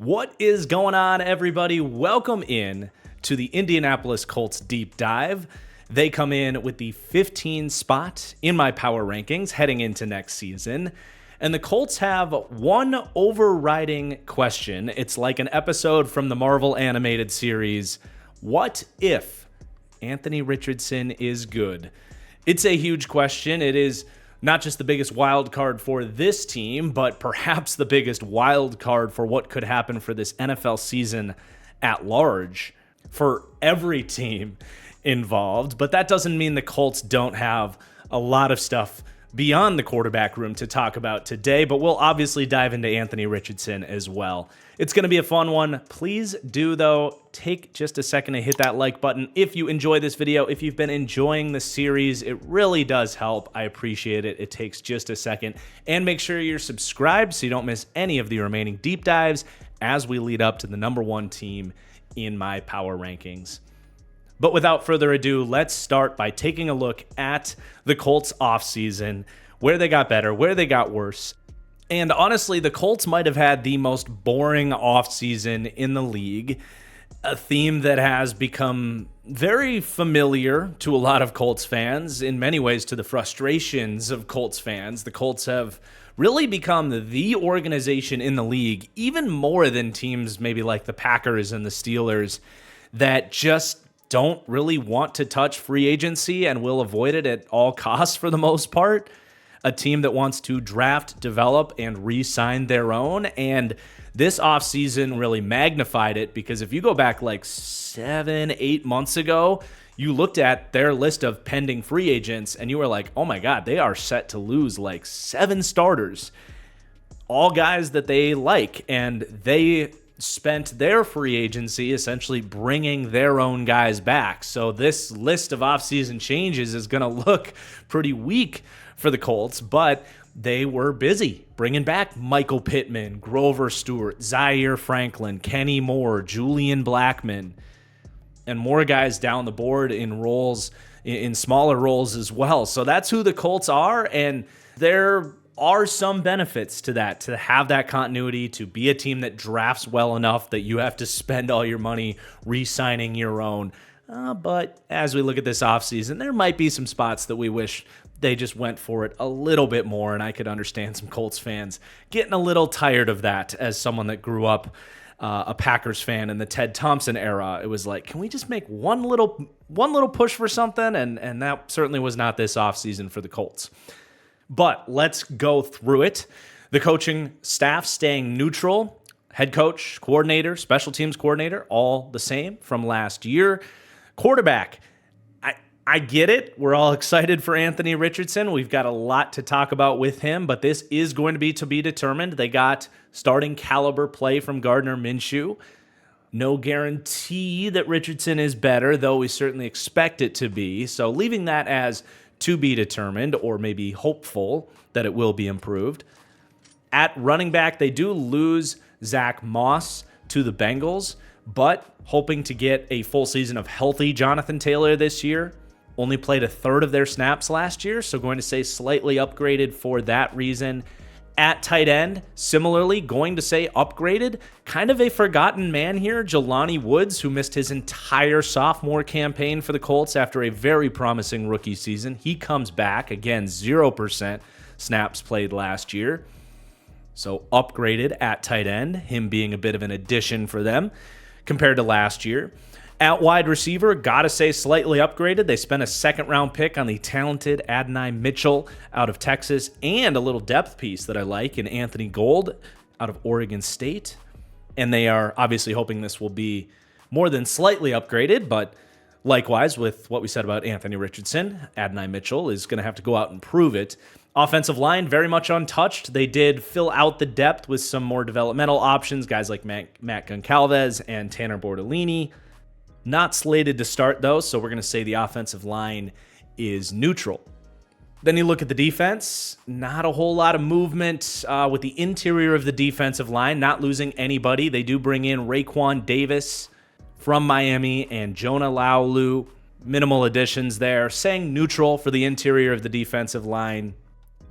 What is going on, everybody? Welcome in to the Indianapolis Colts deep dive. They come in with the 15 spot in my power rankings heading into next season. And the Colts have one overriding question. It's like an episode from the Marvel animated series, What If Anthony Richardson is Good? It's a huge question. It is not just the biggest wild card for this team, but perhaps the biggest wild card for what could happen for this NFL season at large for every team involved. But that doesn't mean the Colts don't have a lot of stuff beyond the quarterback room to talk about today, but we'll obviously dive into Anthony Richardson as well. It's going to be a fun one. Please do, though, take just a second to hit that like button if you enjoy this video. If you've been enjoying the series, it really does help. I appreciate it. It takes just a second. And make sure you're subscribed so you don't miss any of the remaining deep dives as we lead up to the number one team in my power rankings. But without further ado, let's start by taking a look at the Colts offseason, where they got better, where they got worse. And honestly, the Colts might have had the most boring offseason in the league, a theme that has become very familiar to a lot of Colts fans, in many ways to the frustrations of Colts fans. The Colts have really become the organization in the league, even more than teams maybe like the Packers and the Steelers, that just don't really want to touch free agency and will avoid it at all costs for the most part. A team that wants to draft, develop, and re-sign their own. And this offseason really magnified it, because if you go back like 7-8 months ago, you looked at their list of pending free agents and you were like, oh my God, they are set to lose like 7 starters. All guys that they like, and they spent their free agency essentially bringing their own guys back. So this list of offseason changes is going to look pretty weak for the Colts, but they were busy bringing back Michael Pittman, Grover Stewart, Zaire Franklin, Kenny Moore, Julian Blackmon, and more guys down the board in roles, in smaller roles as well. So that's who the Colts are, and there are some benefits to that, to have that continuity, to be a team that drafts well enough that you have to spend all your money re-signing your own. But as we look at this offseason, there might be some spots that we wish they just went for it a little bit more, and I could understand some Colts fans getting a little tired of that. As someone that grew up a Packers fan in the Ted Thompson era, it was like, can we just make one little push for something? And that certainly was not this offseason for the Colts. But let's go through it. The coaching staff staying neutral. Head coach, coordinator, special teams coordinator, all the same from last year. Quarterback, I get it. We're all excited for Anthony Richardson. We've got a lot to talk about with him, but this is going to be determined. They got starting caliber play from Gardner Minshew. No guarantee that Richardson is better, though we certainly expect it to be. So leaving that as to be determined, or maybe hopeful that it will be improved. At running back, they do lose Zach Moss to the Bengals, but hoping to get a full season of healthy Jonathan Taylor this year. Only played a third of their snaps last year, so going to say slightly upgraded for that reason. At tight end, similarly, going to say upgraded. Kind of a forgotten man here, Jelani Woods, who missed his entire sophomore campaign for the Colts after a very promising rookie season. He comes back, again, 0% snaps played last year. So upgraded at tight end, him being a bit of an addition for them compared to last year. At wide receiver, gotta say slightly upgraded. They spent a second-round pick on the talented Adonai Mitchell out of Texas, and a little depth piece that I like in Anthony Gold out of Oregon State. And they are obviously hoping this will be more than slightly upgraded, but likewise with what we said about Anthony Richardson, Adonai Mitchell is going to have to go out and prove it. Offensive line, very much untouched. They did fill out the depth with some more developmental options, guys like Matt Goncalves and Tanner Bordellini. Not slated to start, though, so we're going to say the offensive line is neutral. Then you look at the defense, not a whole lot of movement with the interior of the defensive line, not losing anybody. They do bring in Raekwon Davis from Miami and Jonah Laulu. Minimal additions there, saying neutral for the interior of the defensive line.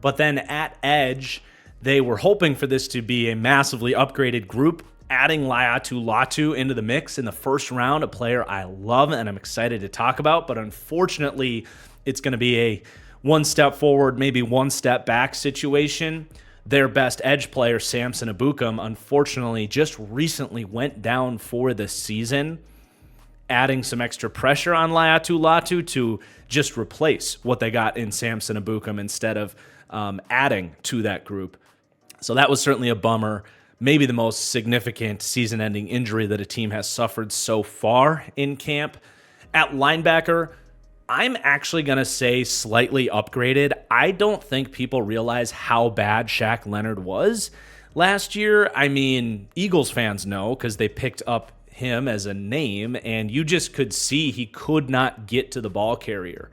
But then at edge, they were hoping for this to be a massively upgraded group adding Laiatu Latu into the mix in the first round, a player I love and I'm excited to talk about, but unfortunately, it's going to be a one step forward, maybe one step back situation. Their best edge player, Samson Ebukam, unfortunately just recently went down for the season, adding some extra pressure on Laiatu Latu to just replace what they got in Samson Ebukam instead of adding to that group. So that was certainly a bummer. Maybe the most significant season-ending injury that a team has suffered so far in camp. At linebacker, I'm actually going to say slightly upgraded. I don't think people realize how bad Shaq Leonard was last year. I mean, Eagles fans know because they picked up him as a name, and you just could see he could not get to the ball carrier.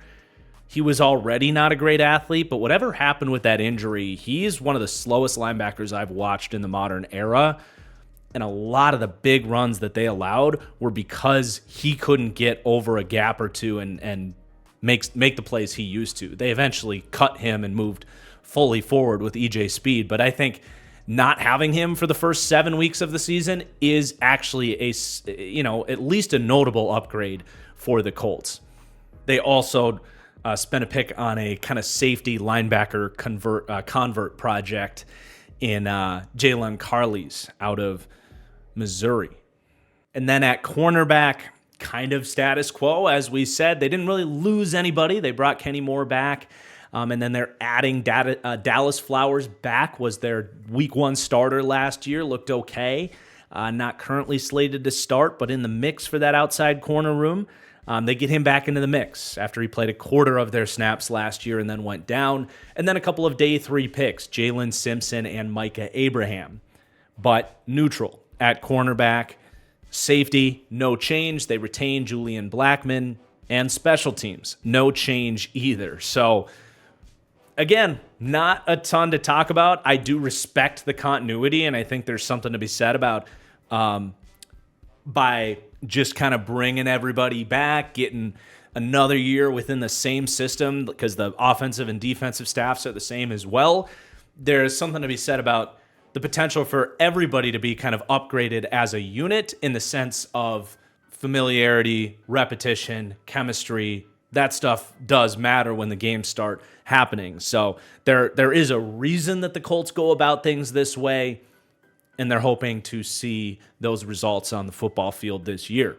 He was already not a great athlete, but whatever happened with that injury, he's one of the slowest linebackers I've watched in the modern era. And a lot of the big runs that they allowed were because he couldn't get over a gap or two and make the plays he used to. They eventually cut him and moved fully forward with EJ Speed, but I think not having him for the first 7 weeks of the season is actually at least a notable upgrade for the Colts. They also spent a pick on a kind of safety linebacker convert project in Jalen Carley's out of Missouri. And then at cornerback, kind of status quo, as we said. They didn't really lose anybody. They brought Kenny Moore back. And then they're adding Dallas Flowers back, was their week 1 starter last year, looked okay. Not currently slated to start, but in the mix for that outside corner room. They get him back into the mix after he played a quarter of their snaps last year and then went down. And then a couple of day 3 picks, Jalen Simpson and Micah Abraham. But neutral at cornerback. Safety, no change. They retain Julian Blackmon. And special teams, no change either. So again, not a ton to talk about. I do respect the continuity, and I think there's something to be said about by just kind of bringing everybody back, getting another year within the same system because the offensive and defensive staffs are the same as well. There's something to be said about the potential for everybody to be kind of upgraded as a unit in the sense of familiarity, repetition, chemistry. That stuff does matter when the games start happening. So there is a reason that the Colts go about things this way, and they're hoping to see those results on the football field this year.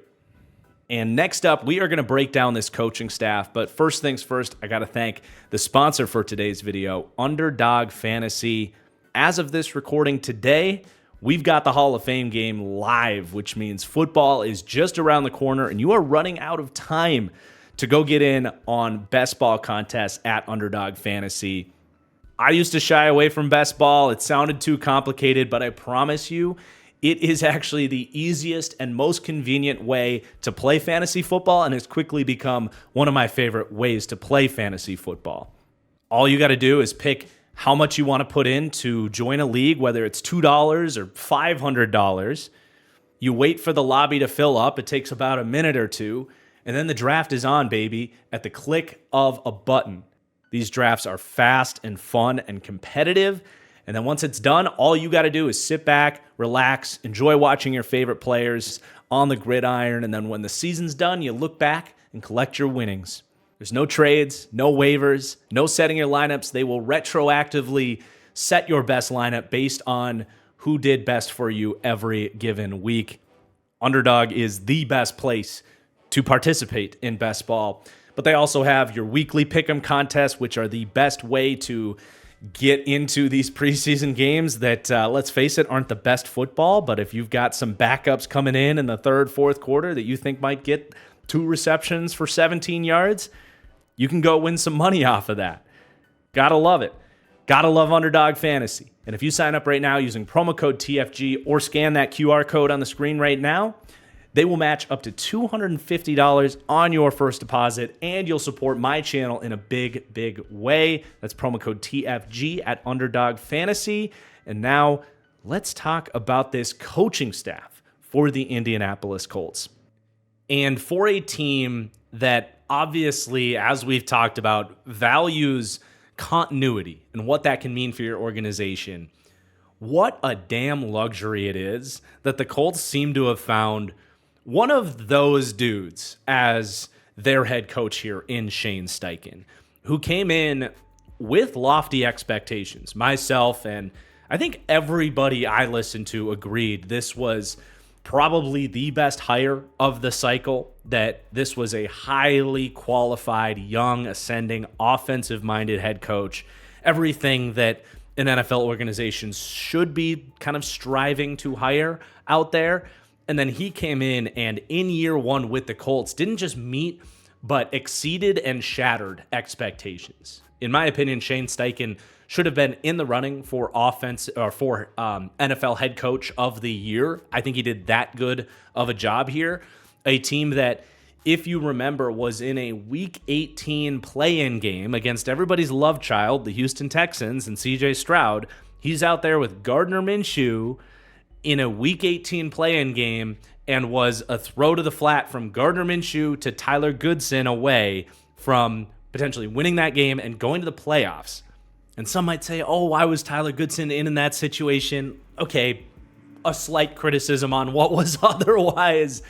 And next up, we are going to break down this coaching staff. But first things first, I got to thank the sponsor for today's video, Underdog Fantasy. As of this recording today, we've got the Hall of Fame game live, which means football is just around the corner, and you are running out of time to go get in on best ball contests at Underdog Fantasy. I used to shy away from best ball. It sounded too complicated, but I promise you, it is actually the easiest and most convenient way to play fantasy football, and has quickly become one of my favorite ways to play fantasy football. All you got to do is pick how much you want to put in to join a league, whether it's $2 or $500. You wait for the lobby to fill up. It takes about a minute or two, and then the draft is on, baby, at the click of a button. These drafts are fast and fun and competitive. And then once it's done, all you got to do is sit back, relax, enjoy watching your favorite players on the gridiron. And then when the season's done, you look back and collect your winnings. There's no trades, no waivers, no setting your lineups. They will retroactively set your best lineup based on who did best for you every given week. Underdog is the best place to participate in best ball. But they also have your weekly pick'em contests, which are the best way to get into these preseason games that, let's face it, aren't the best football. But if you've got some backups coming in the third, fourth quarter that you think might get 2 receptions for 17 yards, you can go win some money off of that. Gotta love it. Gotta love Underdog Fantasy. And if you sign up right now using promo code TFG or scan that QR code on the screen right now, they will match up to $250 on your first deposit, and you'll support my channel in a big, big way. That's promo code TFG at Underdog Fantasy. And now let's talk about this coaching staff for the Indianapolis Colts. And for a team that obviously, as we've talked about, values continuity and what that can mean for your organization, what a damn luxury it is that the Colts seem to have found one of those dudes as their head coach here in Shane Steichen, who came in with lofty expectations. Myself and I think everybody I listened to agreed this was probably the best hire of the cycle, that this was a highly qualified, young, ascending, offensive-minded head coach. Everything that an NFL organization should be kind of striving to hire out there. And then he came in year one with the Colts, didn't just meet, but exceeded and shattered expectations. In my opinion, Shane Steichen should have been in the running for NFL head coach of the year. I think he did that good of a job here. A team that, if you remember, was in a Week 18 play-in game against everybody's love child, the Houston Texans and C.J. Stroud. He's out there with Gardner Minshew in a Week 18 play-in game and was a throw to the flat from Gardner Minshew to Tyler Goodson away from potentially winning that game and going to the playoffs. And some might say, oh, why was Tyler Goodson in that situation? Okay, a slight criticism on what was otherwise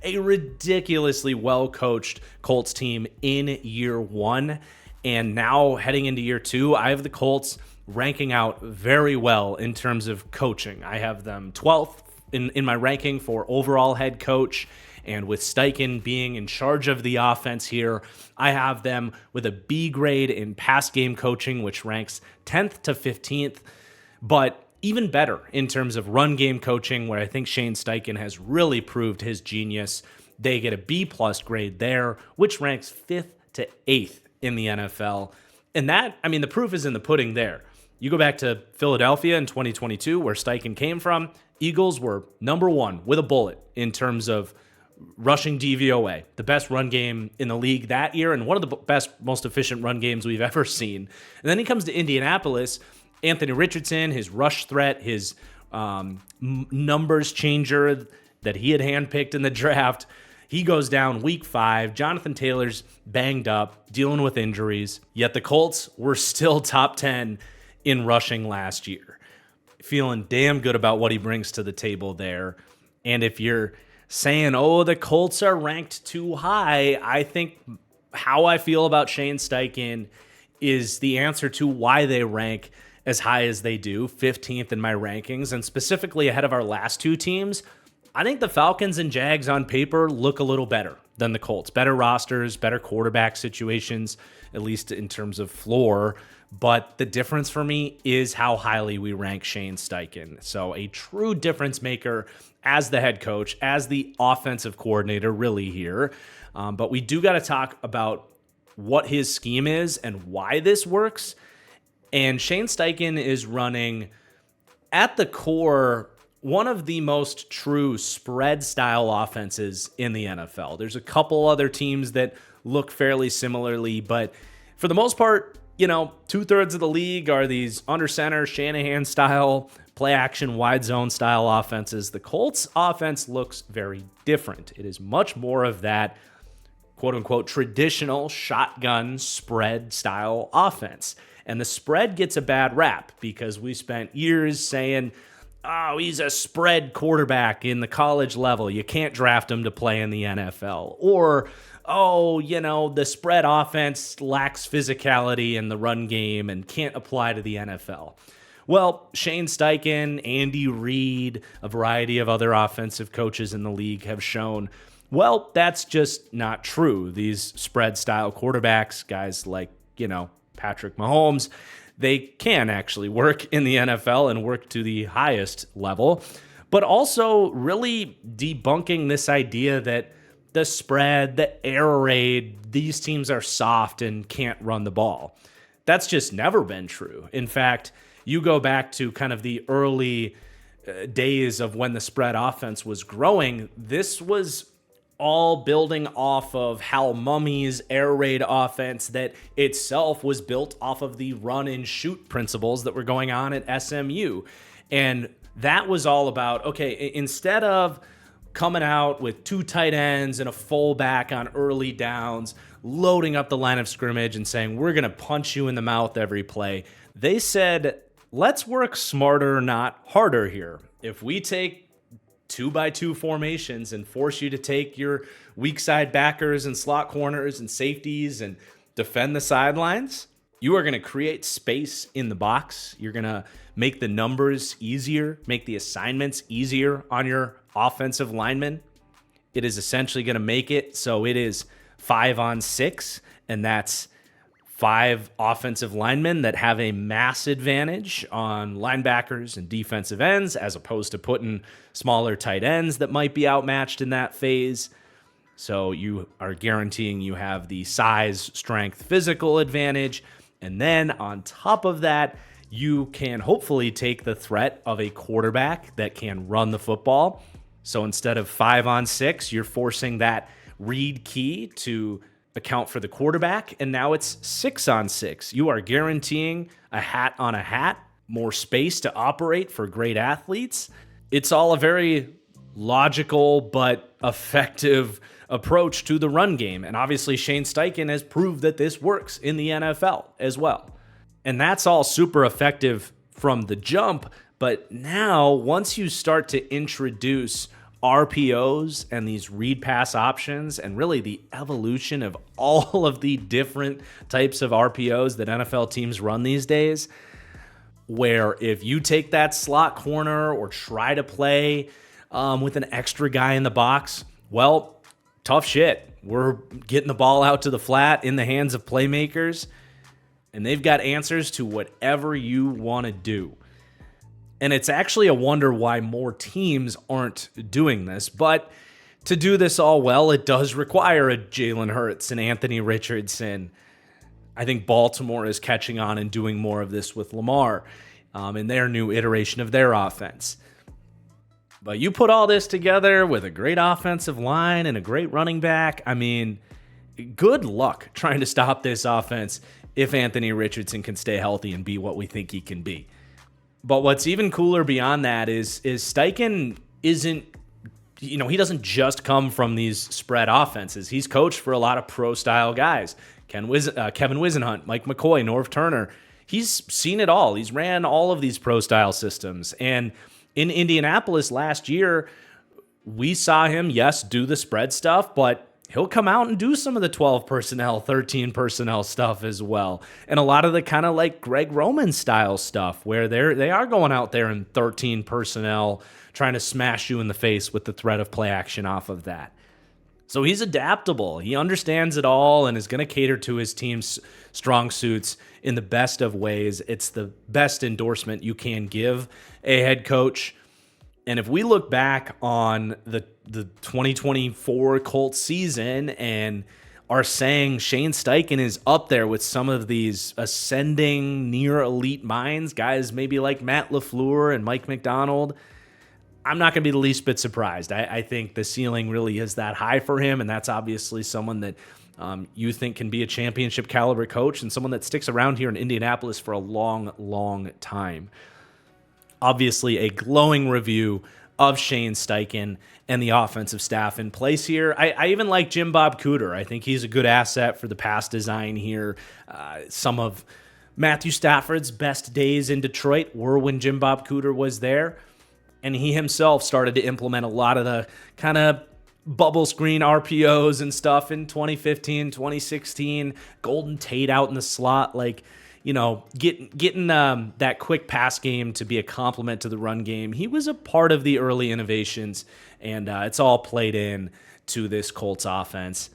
a ridiculously well-coached Colts team in year one. And now heading into year two, I have the Colts ranking out very well in terms of coaching. I have them 12th in my ranking for overall head coach. And with Steichen being in charge of the offense here, I have them with a B grade in pass game coaching, which ranks 10th to 15th. But even better in terms of run game coaching, where I think Shane Steichen has really proved his genius. They get a B+ grade there, which ranks 5th to 8th in the NFL. And that, I mean, the proof is in the pudding there. You go back to Philadelphia in 2022, where Steichen came from. Eagles were number one with a bullet in terms of rushing DVOA, the best run game in the league that year, and one of the best, most efficient run games we've ever seen. And then he comes to Indianapolis. Anthony Richardson, his rush threat, his numbers changer that he had handpicked in the draft, he goes down week 5. Jonathan Taylor's banged up, dealing with injuries, yet the Colts were still top 10 in rushing last year. Feeling damn good about what he brings to the table there. And if you're saying, oh, the Colts are ranked too high, I think how I feel about Shane Steichen is the answer to why they rank as high as they do, 15th in my rankings, and specifically ahead of our last two teams. I think the Falcons and Jags on paper look a little better than the Colts. Better rosters, better quarterback situations, at least in terms of floor. But the difference for me is how highly we rank Shane Steichen. So a true difference maker as the head coach, as the offensive coordinator really here. But we do got to talk about what his scheme is and why this works. And Shane Steichen is running, at the core, one of the most true spread-style offenses in the NFL. There's a couple other teams that look fairly similarly, but for the most part, 2/3 of the league are these under-center, Shanahan-style, play-action, wide-zone-style offenses. The Colts' offense looks very different. It is much more of that quote-unquote traditional shotgun spread-style offense. And the spread gets a bad rap because we spent years saying, oh, he's a spread quarterback in the college level. You can't draft him to play in the NFL. Or, oh, the spread offense lacks physicality in the run game and can't apply to the NFL. Well, Shane Steichen, Andy Reid, a variety of other offensive coaches in the league have shown, well, that's just not true. These spread-style quarterbacks, guys like, Patrick Mahomes, they can actually work in the NFL and work to the highest level, but also really debunking this idea that the spread, the air raid, these teams are soft and can't run the ball. That's just never been true. In fact, you go back to kind of the early days of when the spread offense was growing, this was all building off of Hal Mummy's air raid offense that itself was built off of the run and shoot principles that were going on at SMU. And that was all about, okay, instead of coming out with 2 tight ends and a fullback on early downs, loading up the line of scrimmage and saying, we're going to punch you in the mouth every play, they said, let's work smarter, not harder here. If we take 2-by-2 formations and force you to take your weak side backers and slot corners and safeties and defend the sidelines, you are going to create space in the box. You're going to make the numbers easier, make the assignments easier on your offensive linemen. It is essentially going to make it so it is 5-on-6, and that's 5 offensive linemen that have a mass advantage on linebackers and defensive ends, as opposed to putting smaller tight ends that might be outmatched in that phase. So you are guaranteeing you have the size, strength, physical advantage. And then on top of that, you can hopefully take the threat of a quarterback that can run the football. So instead of 5-on-6, you're forcing that read key to account for the quarterback, and now it's 6-on-6. You are guaranteeing a hat on a hat, more space to operate for great athletes. It's all a very logical but effective approach to the run game. And obviously Shane Steichen has proved that this works in the NFL as well. And that's all super effective from the jump. But now, once you start to introduce RPOs and these read pass options, and really the evolution of all of the different types of RPOs that NFL teams run these days, where if you take that slot corner or try to play with an extra guy in the box, well, tough shit. We're getting the ball out to the flat in the hands of playmakers, and they've got answers to whatever you want to do. And it's actually a wonder why more teams aren't doing this. But to do this all well, it does require a Jalen Hurts and Anthony Richardson. I think Baltimore is catching on and doing more of this with Lamar in their new iteration of their offense. But you put all this together with a great offensive line and a great running back. I mean, good luck trying to stop this offense if Anthony Richardson can stay healthy and be what we think he can be. But what's even cooler beyond that is Steichen isn't, he doesn't just come from these spread offenses. He's coached for a lot of pro-style guys. Kevin Wisenhunt, Mike McCoy, Norv Turner. He's seen it all. He's ran all of these pro-style systems. And in Indianapolis last year, we saw him, yes, do the spread stuff, but he'll come out and do some of the 12 personnel, 13 personnel stuff as well. And a lot of the kind of like Greg Roman style stuff where they are going out there in 13 personnel trying to smash you in the face with the threat of play action off of that. So he's adaptable. He understands it all and is going to cater to his team's strong suits in the best of ways. It's the best endorsement you can give a head coach. And if we look back on the 2024 Colts season and are saying Shane Steichen is up there with some of these ascending near elite minds, guys maybe like Matt LaFleur and Mike McDonald, I'm not going to be the least bit surprised. I think the ceiling really is that high for him, and that's obviously someone that you think can be a championship caliber coach and someone that sticks around here in Indianapolis for a long, long time. Obviously, a glowing review of Shane Steichen and the offensive staff in place here. I even like Jim Bob Cooter. I think he's a good asset for the pass design here. Some of Matthew Stafford's best days in Detroit were when Jim Bob Cooter was there, and he himself started to implement a lot of the kind of bubble screen RPOs and stuff in 2015, 2016, Golden Tate out in the slot, getting that quick pass game to be a complement to the run game. He was a part of the early innovations, and it's all played in to this Colts offense.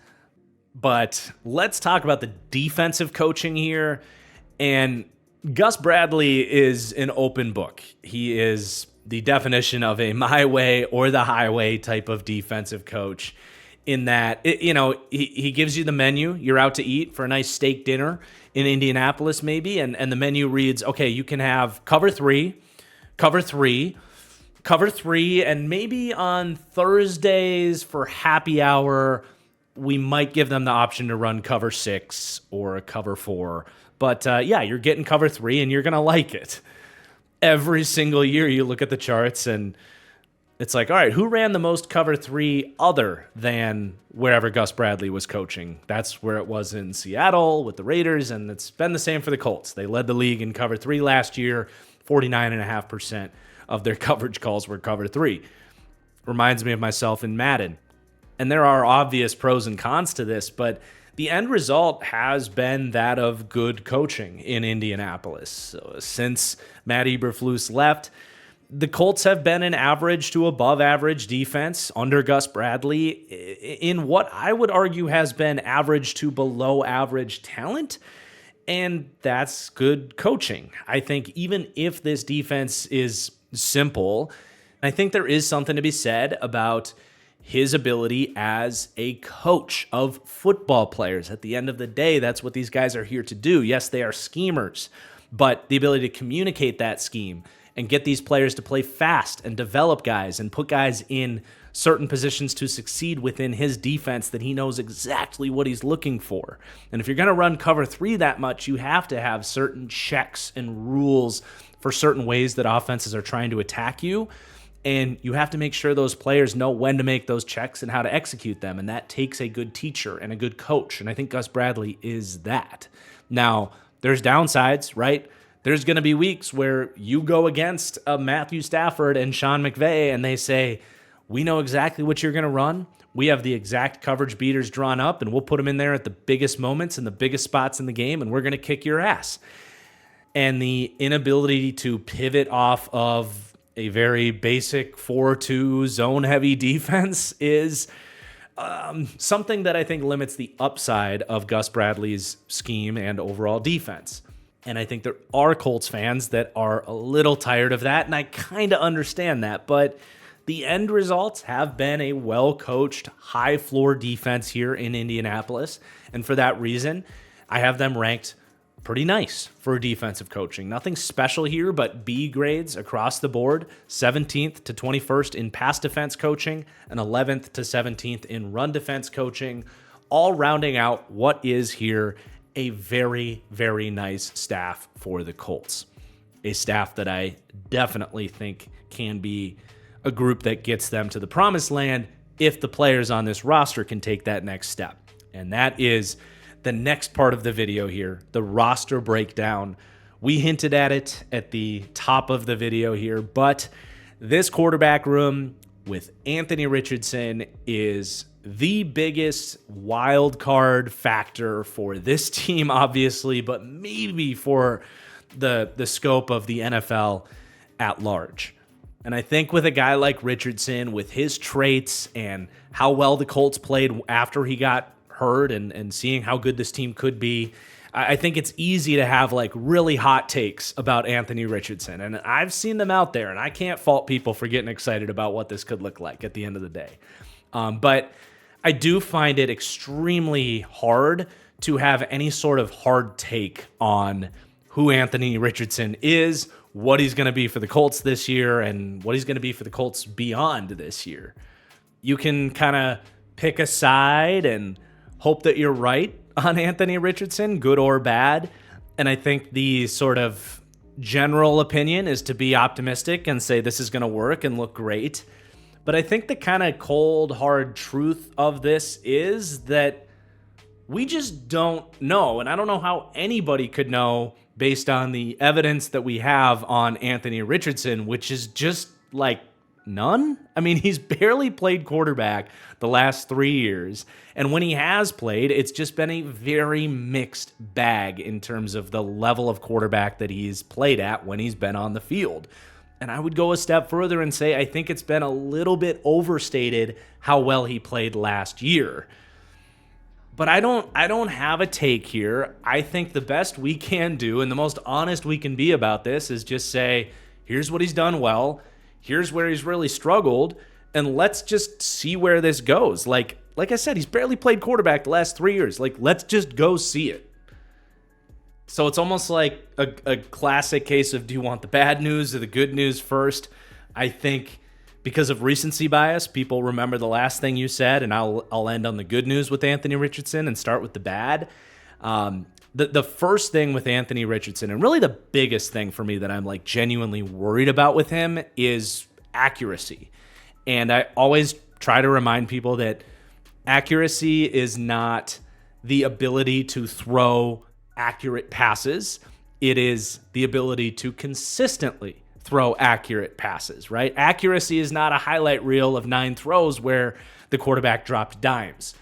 But let's talk about the defensive coaching here. And Gus Bradley is an open book. He is the definition of a my way or the highway type of defensive coach, in that, he gives you the menu. You're out to eat for a nice steak dinner in Indianapolis maybe, and the menu reads, okay, you can have cover three, and maybe on Thursdays for happy hour, we might give them the option to run cover 6 or a cover 4. But you're getting cover 3 and you're going to like it. Every single year you look at the charts and it's like, all right, who ran the most cover 3 other than wherever Gus Bradley was coaching? That's where it was in Seattle with the Raiders, and it's been the same for the Colts. They led the league in cover 3 last year 49.5% of their coverage calls were cover 3. Reminds me of myself in Madden. And there are obvious pros and cons to this, but the end result has been that of good coaching in Indianapolis. So since Matt Eberflus left, the Colts have been an average to above average defense under Gus Bradley in what I would argue has been average to below average talent. And that's good coaching. I think even if this defense is simple, I think there is something to be said about his ability as a coach of football players. At the end of the day, that's what these guys are here to do. Yes, they are schemers, but the ability to communicate that scheme and get these players to play fast and develop guys and put guys in certain positions to succeed within his defense that he knows exactly what he's looking for. And if you're going to run cover 3 that much, you have to have certain checks and rules for certain ways that offenses are trying to attack you. And you have to make sure those players know when to make those checks and how to execute them. And that takes a good teacher and a good coach. And I think Gus Bradley is that. Now, there's downsides, right? There's going to be weeks where you go against a Matthew Stafford and Sean McVay and they say, we know exactly what you're going to run. We have the exact coverage beaters drawn up and we'll put them in there at the biggest moments and the biggest spots in the game and we're going to kick your ass. And the inability to pivot off of a very basic 4-2 zone-heavy defense is something that I think limits the upside of Gus Bradley's scheme and overall defense. And I think there are Colts fans that are a little tired of that, and I kind of understand that. But the end results have been a well-coached, high-floor defense here in Indianapolis. And for that reason, I have them ranked pretty nice for defensive coaching. Nothing special here, but B grades across the board, 17th to 21st in pass defense coaching and 11th to 17th in run defense coaching, all rounding out what is here a very, very nice staff for the Colts. A staff that I definitely think can be a group that gets them to the promised land if the players on this roster can take that next step. And that is the next part of the video here, the roster breakdown. We hinted at it at the top of the video here, but this quarterback room with Anthony Richardson is the biggest wild card factor for this team, obviously, but maybe for the scope of the NFL at large. And I think with a guy like Richardson, with his traits and how well the Colts played after he got hurt and seeing how good this team could be, I think it's easy to have like really hot takes about Anthony Richardson. And I've seen them out there, and I can't fault people for getting excited about what this could look like at the end of the day. But I do find it extremely hard to have any sort of hard take on who Anthony Richardson is, what he's going to be for the Colts this year, and what he's going to be for the Colts beyond this year. You can kind of pick a side and hope that you're right on Anthony Richardson, good or bad. And I think the sort of general opinion is to be optimistic and say this is going to work and look great. But I think the kind of cold, hard truth of this is that we just don't know. And I don't know how anybody could know based on the evidence that we have on Anthony Richardson, which is just like none. I mean, he's barely played quarterback the last 3 years. And when he has played, it's just been a very mixed bag in terms of the level of quarterback that he's played at when he's been on the field. And I would go a step further and say I think it's been a little bit overstated how well he played last year. But I don't have a take here. I think the best we can do and the most honest we can be about this is just say, here's what he's done well. Here's where he's really struggled, and let's just see where this goes. Like I said, he's barely played quarterback the last 3 years. Like, let's just go see it. So it's almost like a classic case of do you want the bad news or the good news first? I think because of recency bias, people remember the last thing you said, and I'll end on the good news with Anthony Richardson and start with the bad. The first thing with Anthony Richardson, and really the biggest thing for me that I'm like genuinely worried about with him, is accuracy. And I always try to remind people that accuracy is not the ability to throw accurate passes. It is the ability to consistently throw accurate passes, right? Accuracy is not a highlight reel of 9 throws where the quarterback dropped dimes.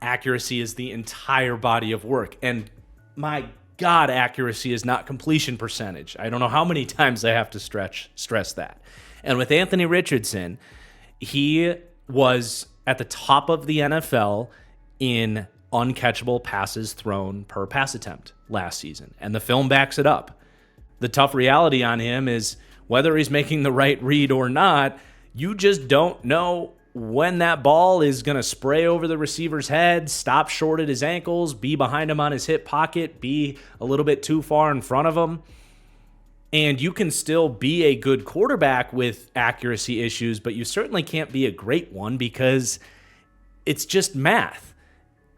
Accuracy is the entire body of work. And my God, accuracy is not completion percentage. I don't know how many times I have to stress that. And with Anthony Richardson, he was at the top of the NFL in uncatchable passes thrown per pass attempt last season. And the film backs it up. The tough reality on him is whether he's making the right read or not, you just don't know when that ball is going to spray over the receiver's head, stop short at his ankles, be behind him on his hip pocket, be a little bit too far in front of him. And you can still be a good quarterback with accuracy issues, but you certainly can't be a great one because it's just math.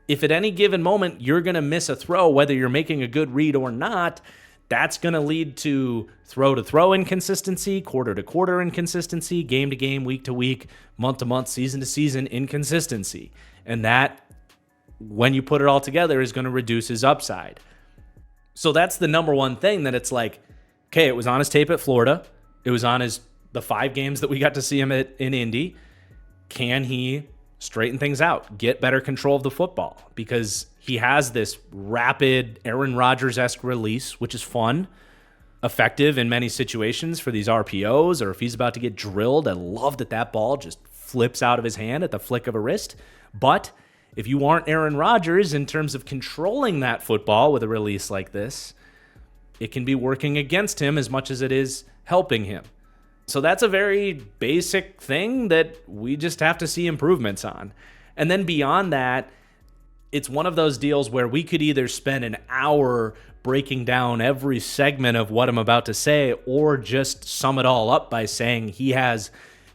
If at any given moment you're going to miss a throw, whether you're making a good read or not, that's going to lead to throw-to-throw inconsistency, quarter-to-quarter inconsistency, game-to-game, week-to-week, month-to-month, season-to-season inconsistency. And that, when you put it all together, is going to reduce his upside. So that's the number one thing that it's like, okay, it was on his tape at Florida. It was on the 5 games that we got to see him in Indy. Can he straighten things out, get better control of the football? Because he has this rapid Aaron Rodgers-esque release, which is fun, effective in many situations for these RPOs, or if he's about to get drilled. I love that ball just flips out of his hand at the flick of a wrist. But if you aren't Aaron Rodgers in terms of controlling that football with a release like this, it can be working against him as much as it is helping him. So that's a very basic thing that we just have to see improvements on. And then beyond that, it's one of those deals where we could either spend an hour breaking down every segment of what I'm about to say, or just sum it all up by saying he has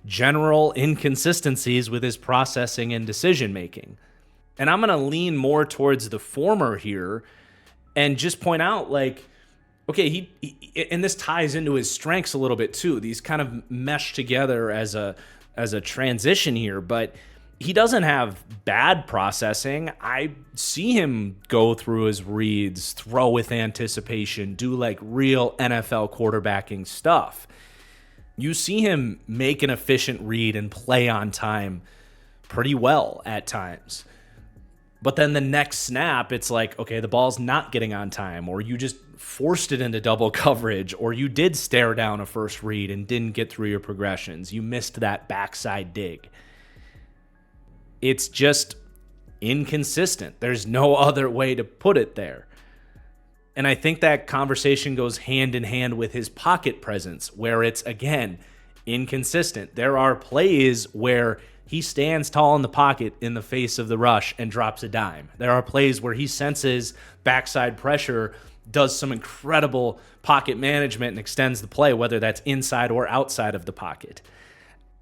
general inconsistencies with his processing and decision making. And I'm going to lean more towards the former here and just point out, like, okay, he and this ties into his strengths a little bit too. These kind of mesh together as a transition here, but he doesn't have bad processing. I see him go through his reads, throw with anticipation, do like real NFL quarterbacking stuff. You see him make an efficient read and play on time pretty well at times. But then the next snap, it's like, okay, the ball's not getting on time, or you just forced it into double coverage, or you did stare down a first read and didn't get through your progressions. You missed that backside dig. It's just inconsistent. There's no other way to put it there. And I think that conversation goes hand in hand with his pocket presence, where it's, again, inconsistent. There are plays where he stands tall in the pocket in the face of the rush and drops a dime. There are plays where he senses backside pressure, does some incredible pocket management, and extends the play, whether that's inside or outside of the pocket.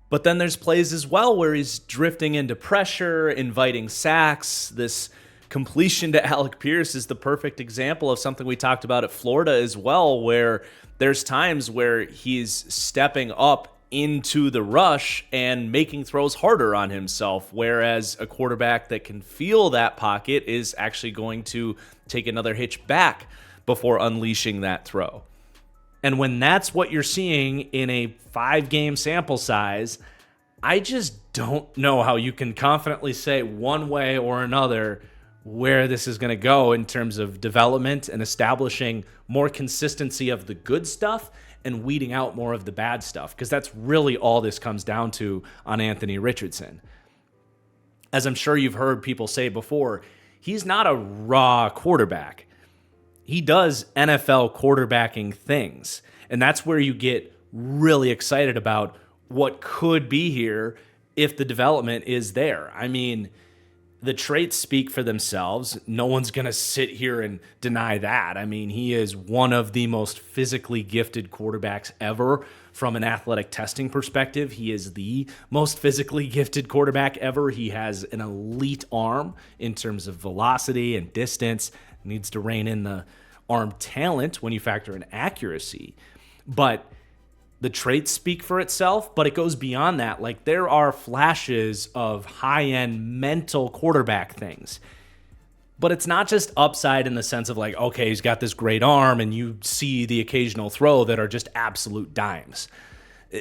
But then there's plays as well where he's drifting into pressure, inviting sacks. This completion to Alec Pierce is the perfect example of something we talked about at Florida as well, where there's times where he's stepping up into the rush and making throws harder on himself, whereas a quarterback that can feel that pocket is actually going to take another hitch back before unleashing that throw. And when that's what you're seeing in a 5-game sample size, I just don't know how you can confidently say one way or another where this is going to go in terms of development and establishing more consistency of the good stuff and weeding out more of the bad stuff, because that's really all this comes down to on Anthony Richardson. As I'm sure you've heard people say before, he's not a raw quarterback. He does NFL quarterbacking things, and that's where you get really excited about what could be here if the development is there. I mean, the traits speak for themselves. No one's going to sit here and deny that. I mean, he is one of the most physically gifted quarterbacks ever from an athletic testing perspective. He is the most physically gifted quarterback ever. He has an elite arm in terms of velocity and distance. Needs to rein in the arm talent when you factor in accuracy. But the traits speak for itself, but it goes beyond that. Like, there are flashes of high-end mental quarterback things. But it's not just upside in the sense of like, okay, he's got this great arm and you see the occasional throw that are just absolute dimes.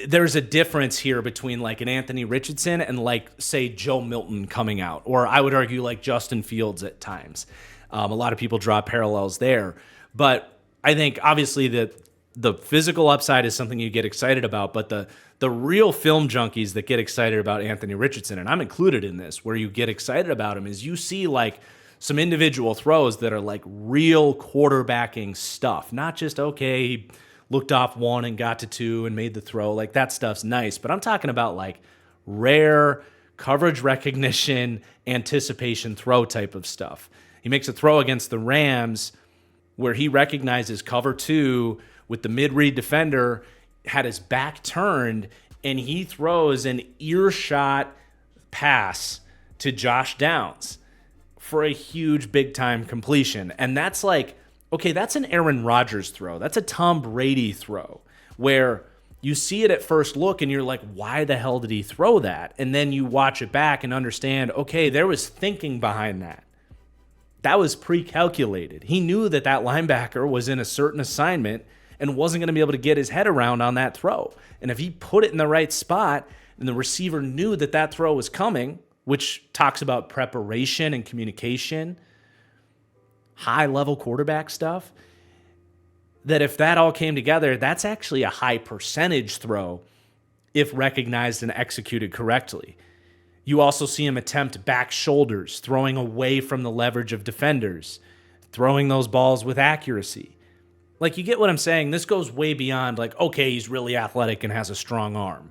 There's a difference here between like an Anthony Richardson and like, say, Joe Milton coming out, or I would argue like Justin Fields at times. A lot of people draw parallels there. But I think obviously that the physical upside is something you get excited about, but the real film junkies that get excited about Anthony Richardson, and I'm included in this, where you get excited about him is you see like some individual throws that are like real quarterbacking stuff, not just, okay, he looked off one and got to two and made the throw. Like that stuff's nice, but I'm talking about like rare coverage recognition, anticipation throw type of stuff. He makes a throw against the Rams where he recognizes cover two with the mid-read defender, had his back turned, and he throws an earshot pass to Josh Downs for a huge big-time completion. And that's like, okay, that's an Aaron Rodgers throw. That's a Tom Brady throw where you see it at first look and you're like, why the hell did he throw that? And then you watch it back and understand, okay, there was thinking behind that. That was pre-calculated. He knew that that linebacker was in a certain assignment and wasn't going to be able to get his head around on that throw. And if he put it in the right spot and the receiver knew that that throw was coming, which talks about preparation and communication, high-level quarterback stuff, that if that all came together, that's actually a high percentage throw if recognized and executed correctly. You also see him attempt back shoulders, throwing away from the leverage of defenders, throwing those balls with accuracy. Like, you get what I'm saying? This goes way beyond like, okay, he's really athletic and has a strong arm.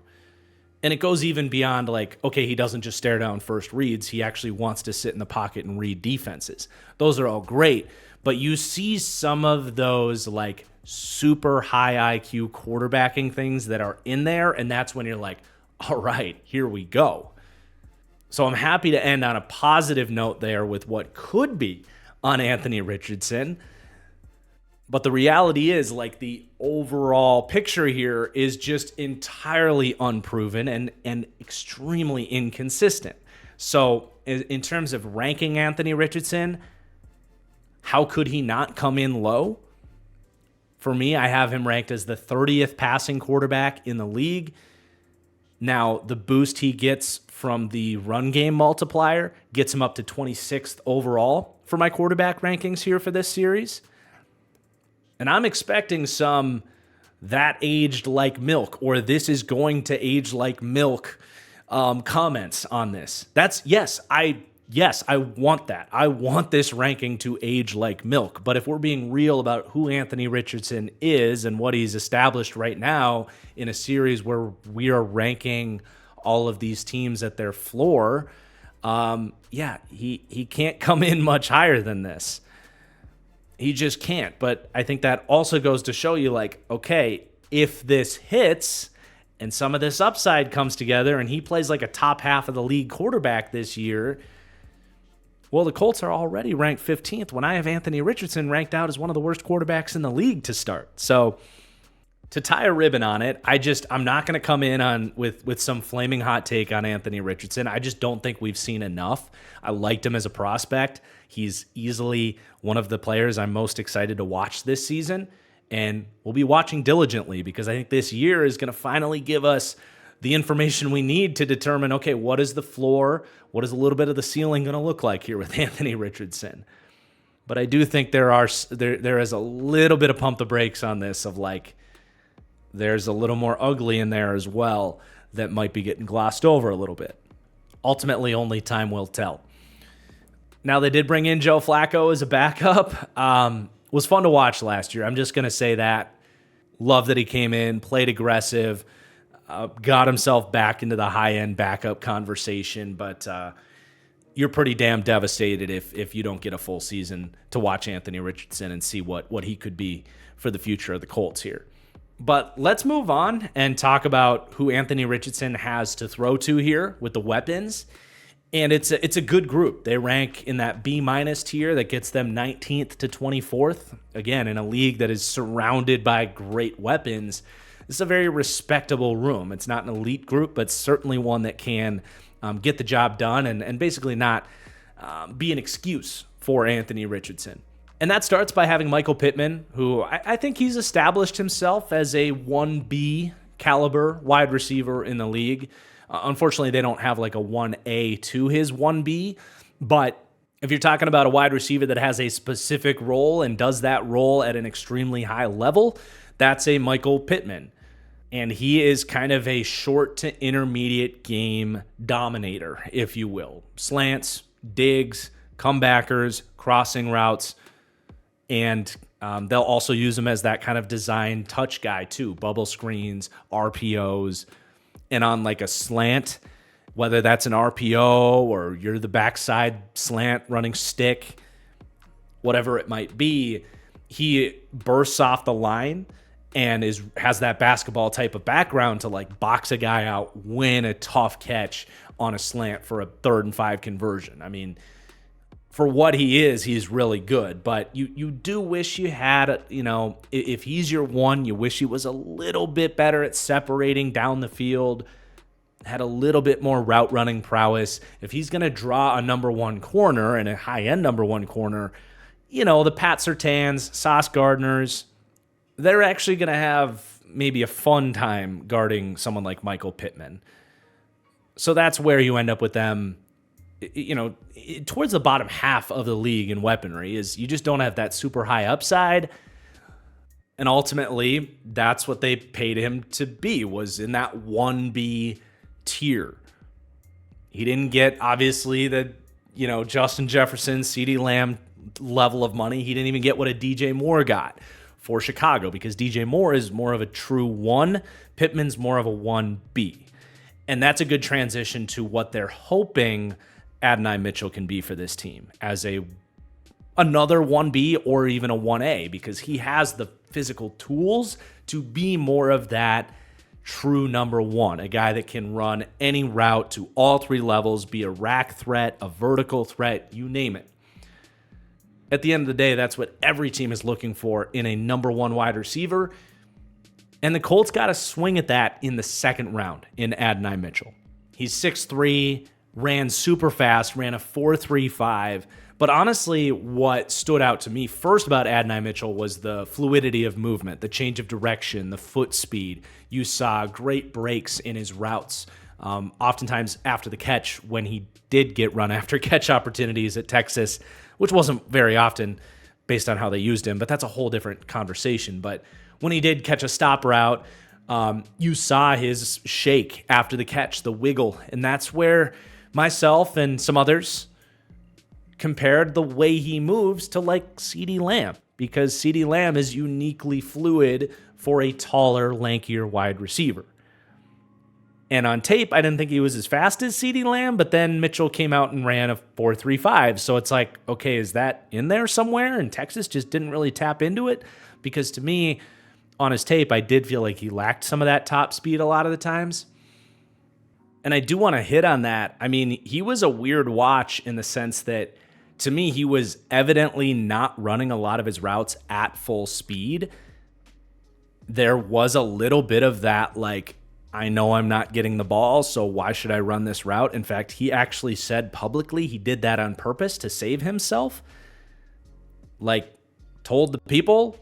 And it goes even beyond like, okay, he doesn't just stare down first reads. He actually wants to sit in the pocket and read defenses. Those are all great. But you see some of those like super high IQ quarterbacking things that are in there. And that's when you're like, all right, here we go. So I'm happy to end on a positive note there with what could be on Anthony Richardson. But the reality is, like, the overall picture here is just entirely unproven and extremely inconsistent. So in terms of ranking Anthony Richardson, how could he not come in low? For me, I have him ranked as the 30th passing quarterback in the league. Now, the boost he gets from the run game multiplier gets him up to 26th overall for my quarterback rankings here for this series. And I'm expecting some that aged like milk or this is going to age like milk comments on this. That's I want that. I want this ranking to age like milk. But if we're being real about who Anthony Richardson is and what he's established right now in a series where we are ranking all of these teams at their floor, he can't come in much higher than this. He just can't. But I think that also goes to show you, like, okay, if this hits and some of this upside comes together and he plays like a top half of the league quarterback this year, well, the Colts are already ranked 15th when I have Anthony Richardson ranked out as one of the worst quarterbacks in the league to start. So to tie a ribbon on it, I'm not going to come in on with some flaming hot take on Anthony Richardson. I just don't think we've seen enough. I liked him as a prospect. He's easily one of the players I'm most excited to watch this season, and we'll be watching diligently because I think this year is going to finally give us the information we need to determine, okay, what is the floor? What is a little bit of the ceiling going to look like here with Anthony Richardson? But I do think there is a little bit of pump the brakes on this of like, there's a little more ugly in there as well that might be getting glossed over a little bit. Ultimately, only time will tell. Now, they did bring in Joe Flacco as a backup. Was fun to watch last year. I'm just going to say that. Love that he came in, played aggressive, got himself back into the high-end backup conversation, but you're pretty damn devastated if you don't get a full season to watch Anthony Richardson and see what he could be for the future of the Colts here. But let's move on and talk about who Anthony Richardson has to throw to here with the weapons. And it's a good group. They rank in that B- tier that gets them 19th to 24th. Again, in a league that is surrounded by great weapons, this is a very respectable room. It's not an elite group, but certainly one that can get the job done and basically not be an excuse for Anthony Richardson. And that starts by having Michael Pittman, who I think he's established himself as a 1B caliber wide receiver in the league. Unfortunately, they don't have like a 1A to his 1B. But if you're talking about a wide receiver that has a specific role and does that role at an extremely high level, that's a Michael Pittman. And he is kind of a short to intermediate game dominator, if you will. Slants, digs, comebackers, crossing routes. And they'll also use him as that kind of design touch guy too. Bubble screens, RPOs, and on like a slant, whether that's an RPO or you're the backside slant running stick, whatever it might be, he bursts off the line and has that basketball type of background to like box a guy out, win a tough catch on a slant for a 3rd and 5 conversion. I mean, for what he is, he's really good. But you do wish you had, if he's your one, you wish he was a little bit better at separating down the field, had a little bit more route running prowess. If he's going to draw a number 1 corner and a high-end number 1 corner, the Pat Surtains, Sauce Gardners, they're actually going to have maybe a fun time guarding someone like Michael Pittman. So that's where you end up with them, towards the bottom half of the league in weaponry. Is you just don't have that super high upside. And ultimately, that's what they paid him to be, was in that 1B tier. He didn't get, obviously, the, Justin Jefferson, CeeDee Lamb level of money. He didn't even get what a DJ Moore got for Chicago, because DJ Moore is more of a true 1. Pittman's more of a 1B. And that's a good transition to what they're hoping Adonai Mitchell can be for this team as another 1B or even a 1A, because he has the physical tools to be more of that true number 1, a guy that can run any route to all 3 levels, be a rack threat, a vertical threat, you name it. At the end of the day, that's what every team is looking for in a number 1 wide receiver. And the Colts got a swing at that in the 2nd round in Adonai Mitchell. He's 6'3", ran super fast, ran a 4.35. But honestly, what stood out to me first about Adonai Mitchell was the fluidity of movement, the change of direction, the foot speed. You saw great breaks in his routes. Oftentimes after the catch, when he did get run after catch opportunities at Texas, which wasn't very often based on how they used him, but that's a whole different conversation. But when he did catch a stop route, you saw his shake after the catch, the wiggle, and that's where myself and some others compared the way he moves to like CeeDee Lamb, because CeeDee Lamb is uniquely fluid for a taller, lankier wide receiver. And on tape, I didn't think he was as fast as CeeDee Lamb, but then Mitchell came out and ran a 4.35. So it's like, okay, is that in there somewhere? And Texas just didn't really tap into it, because to me, on his tape, I did feel like he lacked some of that top speed a lot of the times. And I do want to hit on that. I mean, he was a weird watch in the sense that, to me, he was evidently not running a lot of his routes at full speed. There was a little bit of that, like, I know I'm not getting the ball, so why should I run this route? In fact, he actually said publicly he did that on purpose to save himself. Like, told the people,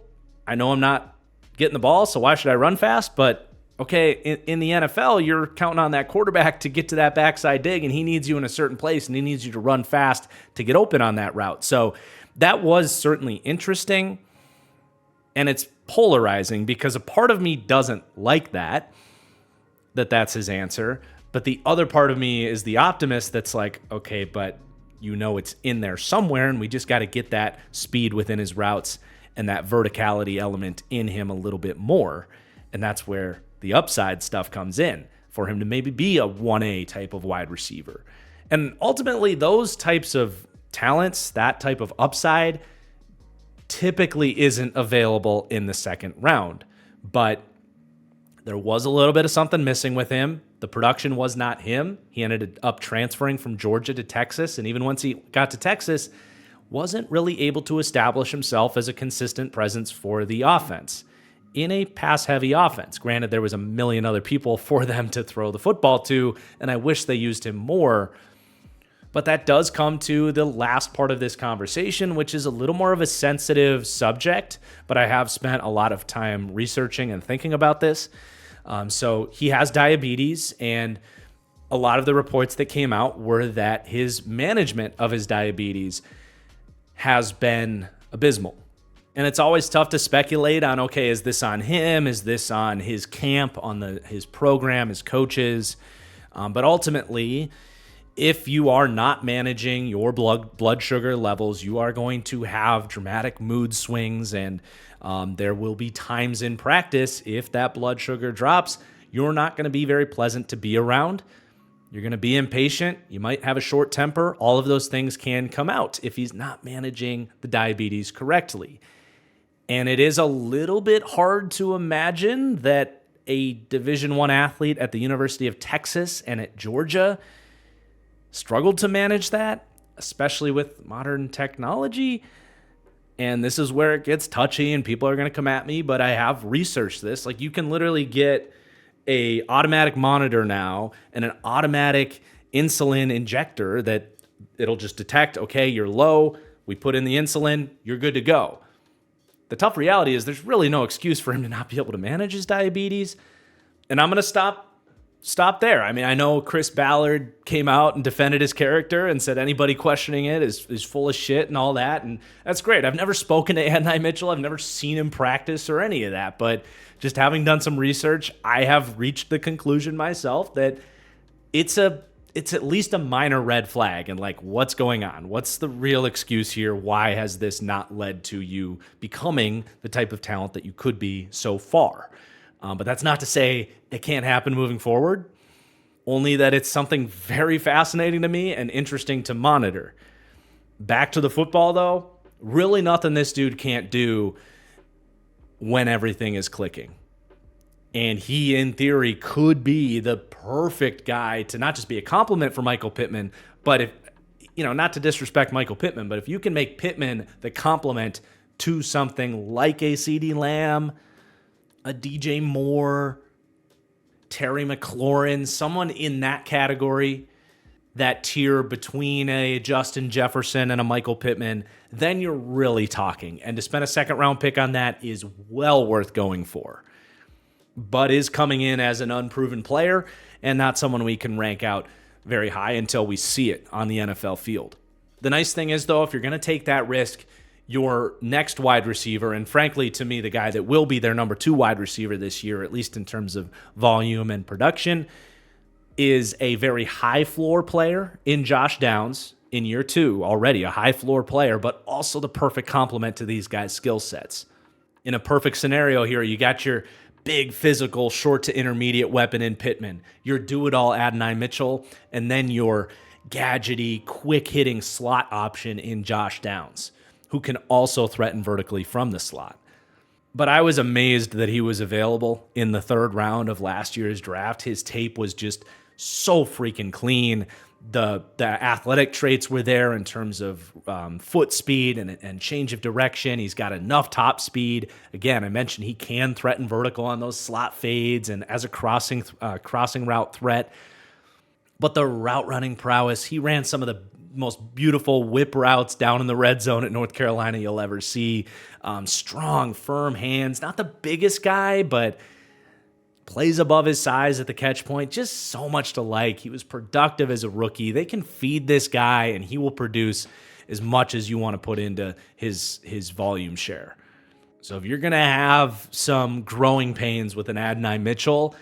I know I'm not getting the ball, so why should I run fast? But okay, in the NFL, you're counting on that quarterback to get to that backside dig, and he needs you in a certain place, and he needs you to run fast to get open on that route. So that was certainly interesting, and it's polarizing, because a part of me doesn't like that's his answer, but the other part of me is the optimist that's like, okay, but it's in there somewhere, and we just got to get that speed within his routes and that verticality element in him a little bit more, and that's where the upside stuff comes in for him to maybe be a 1A type of wide receiver. And ultimately, those types of talents, that type of upside, typically isn't available in the 2nd round. But there was a little bit of something missing with him. The production was not him. He ended up transferring from Georgia to Texas, and even once he got to Texas, wasn't really able to establish himself as a consistent presence for the offense in a pass-heavy offense. Granted, there was a million other people for them to throw the football to, and I wish they used him more. But that does come to the last part of this conversation, which is a little more of a sensitive subject, but I have spent a lot of time researching and thinking about this. So he has diabetes, and a lot of the reports that came out were that his management of his diabetes has been abysmal. And it's always tough to speculate on, okay, is this on him? Is this on his camp, on his program, his coaches? But ultimately, if you are not managing your blood sugar levels, you are going to have dramatic mood swings, and there will be times in practice, if that blood sugar drops, you're not going to be very pleasant to be around. You're going to be impatient. You might have a short temper. All of those things can come out if he's not managing the diabetes correctly. And it is a little bit hard to imagine that a Division I athlete at the University of Texas and at Georgia struggled to manage that, especially with modern technology. And this is where it gets touchy and people are going to come at me, but I have researched this. Like, you can literally get a automatic monitor now and an automatic insulin injector that it'll just detect, okay, you're low, we put in the insulin, you're good to go. The tough reality is there's really no excuse for him to not be able to manage his diabetes. And I'm going to stop there. I mean, I know Chris Ballard came out and defended his character and said anybody questioning it is full of shit and all that, and that's great. I've never spoken to Adonai Mitchell. I've never seen him practice or any of that, but just having done some research, I have reached the conclusion myself that it's at least a minor red flag, and like, what's going on? What's the real excuse here? Why has this not led to you becoming the type of talent that you could be so far? But that's not to say it can't happen moving forward, only that it's something very fascinating to me and interesting to monitor. Back to the football, though, really nothing this dude can't do when everything is clicking. And he, in theory, could be the perfect guy to not just be a compliment for Michael Pittman, but if, not to disrespect Michael Pittman, but if you can make Pittman the complement to something like a CeeDee Lamb, a DJ Moore, Terry McLaurin, someone in that category, that tier between a Justin Jefferson and a Michael Pittman, then you're really talking. And to spend a second-round pick on that is well worth going for. But is coming in as an unproven player and not someone we can rank out very high until we see it on the NFL field. The nice thing is, though, if you're going to take that risk, your next wide receiver, and frankly, to me, the guy that will be their number 2 wide receiver this year, at least in terms of volume and production, is a very high floor player in Josh Downs in year 2, already a high floor player, but also the perfect complement to these guys' skill sets. In a perfect scenario here, you got your big physical short to intermediate weapon in Pittman, your do-it-all Adonai Mitchell, and then your gadgety, quick-hitting slot option in Josh Downs, who can also threaten vertically from the slot. But I was amazed that he was available in the 3rd round of last year's draft. His tape was just so freaking clean. The athletic traits were there in terms of foot speed and change of direction. He's got enough top speed. Again, I mentioned he can threaten vertical on those slot fades and as a crossing route threat. But the route running prowess, he ran some of the most beautiful whip routes down in the red zone at North Carolina you'll ever see. Strong, firm hands. Not the biggest guy, but plays above his size at the catch point. Just so much to like. He was productive as a rookie. They can feed this guy, and he will produce as much as you want to put into his volume share. So if you're going to have some growing pains with an Adonai Mitchell,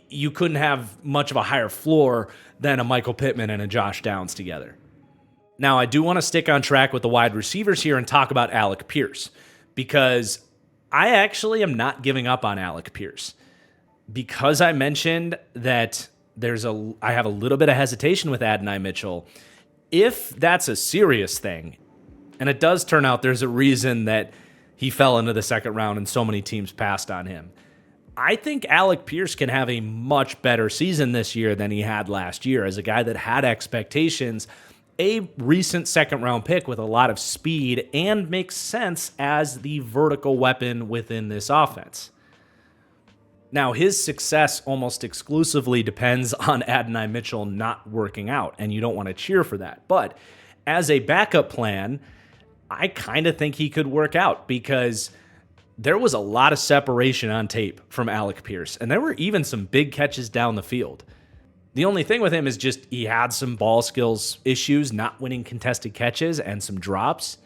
you couldn't have much of a higher floor than a Michael Pittman and a Josh Downs together. Now, I do want to stick on track with the wide receivers here and talk about Alec Pierce, because I actually am not giving up on Alec Pierce. Because I mentioned that I have a little bit of hesitation with Adonai Mitchell. If that's a serious thing, and it does turn out there's a reason that he fell into the 2nd round and so many teams passed on him, I think Alec Pierce can have a much better season this year than he had last year as a guy that had expectations, a recent 2nd round pick with a lot of speed, and makes sense as the vertical weapon within this offense. Now, his success almost exclusively depends on Adonai Mitchell not working out, and you don't want to cheer for that. But as a backup plan, I kind of think he could work out because there was a lot of separation on tape from Alec Pierce, and there were even some big catches down the field. The only thing with him is just he had some ball skills issues, not winning contested catches, and some drops.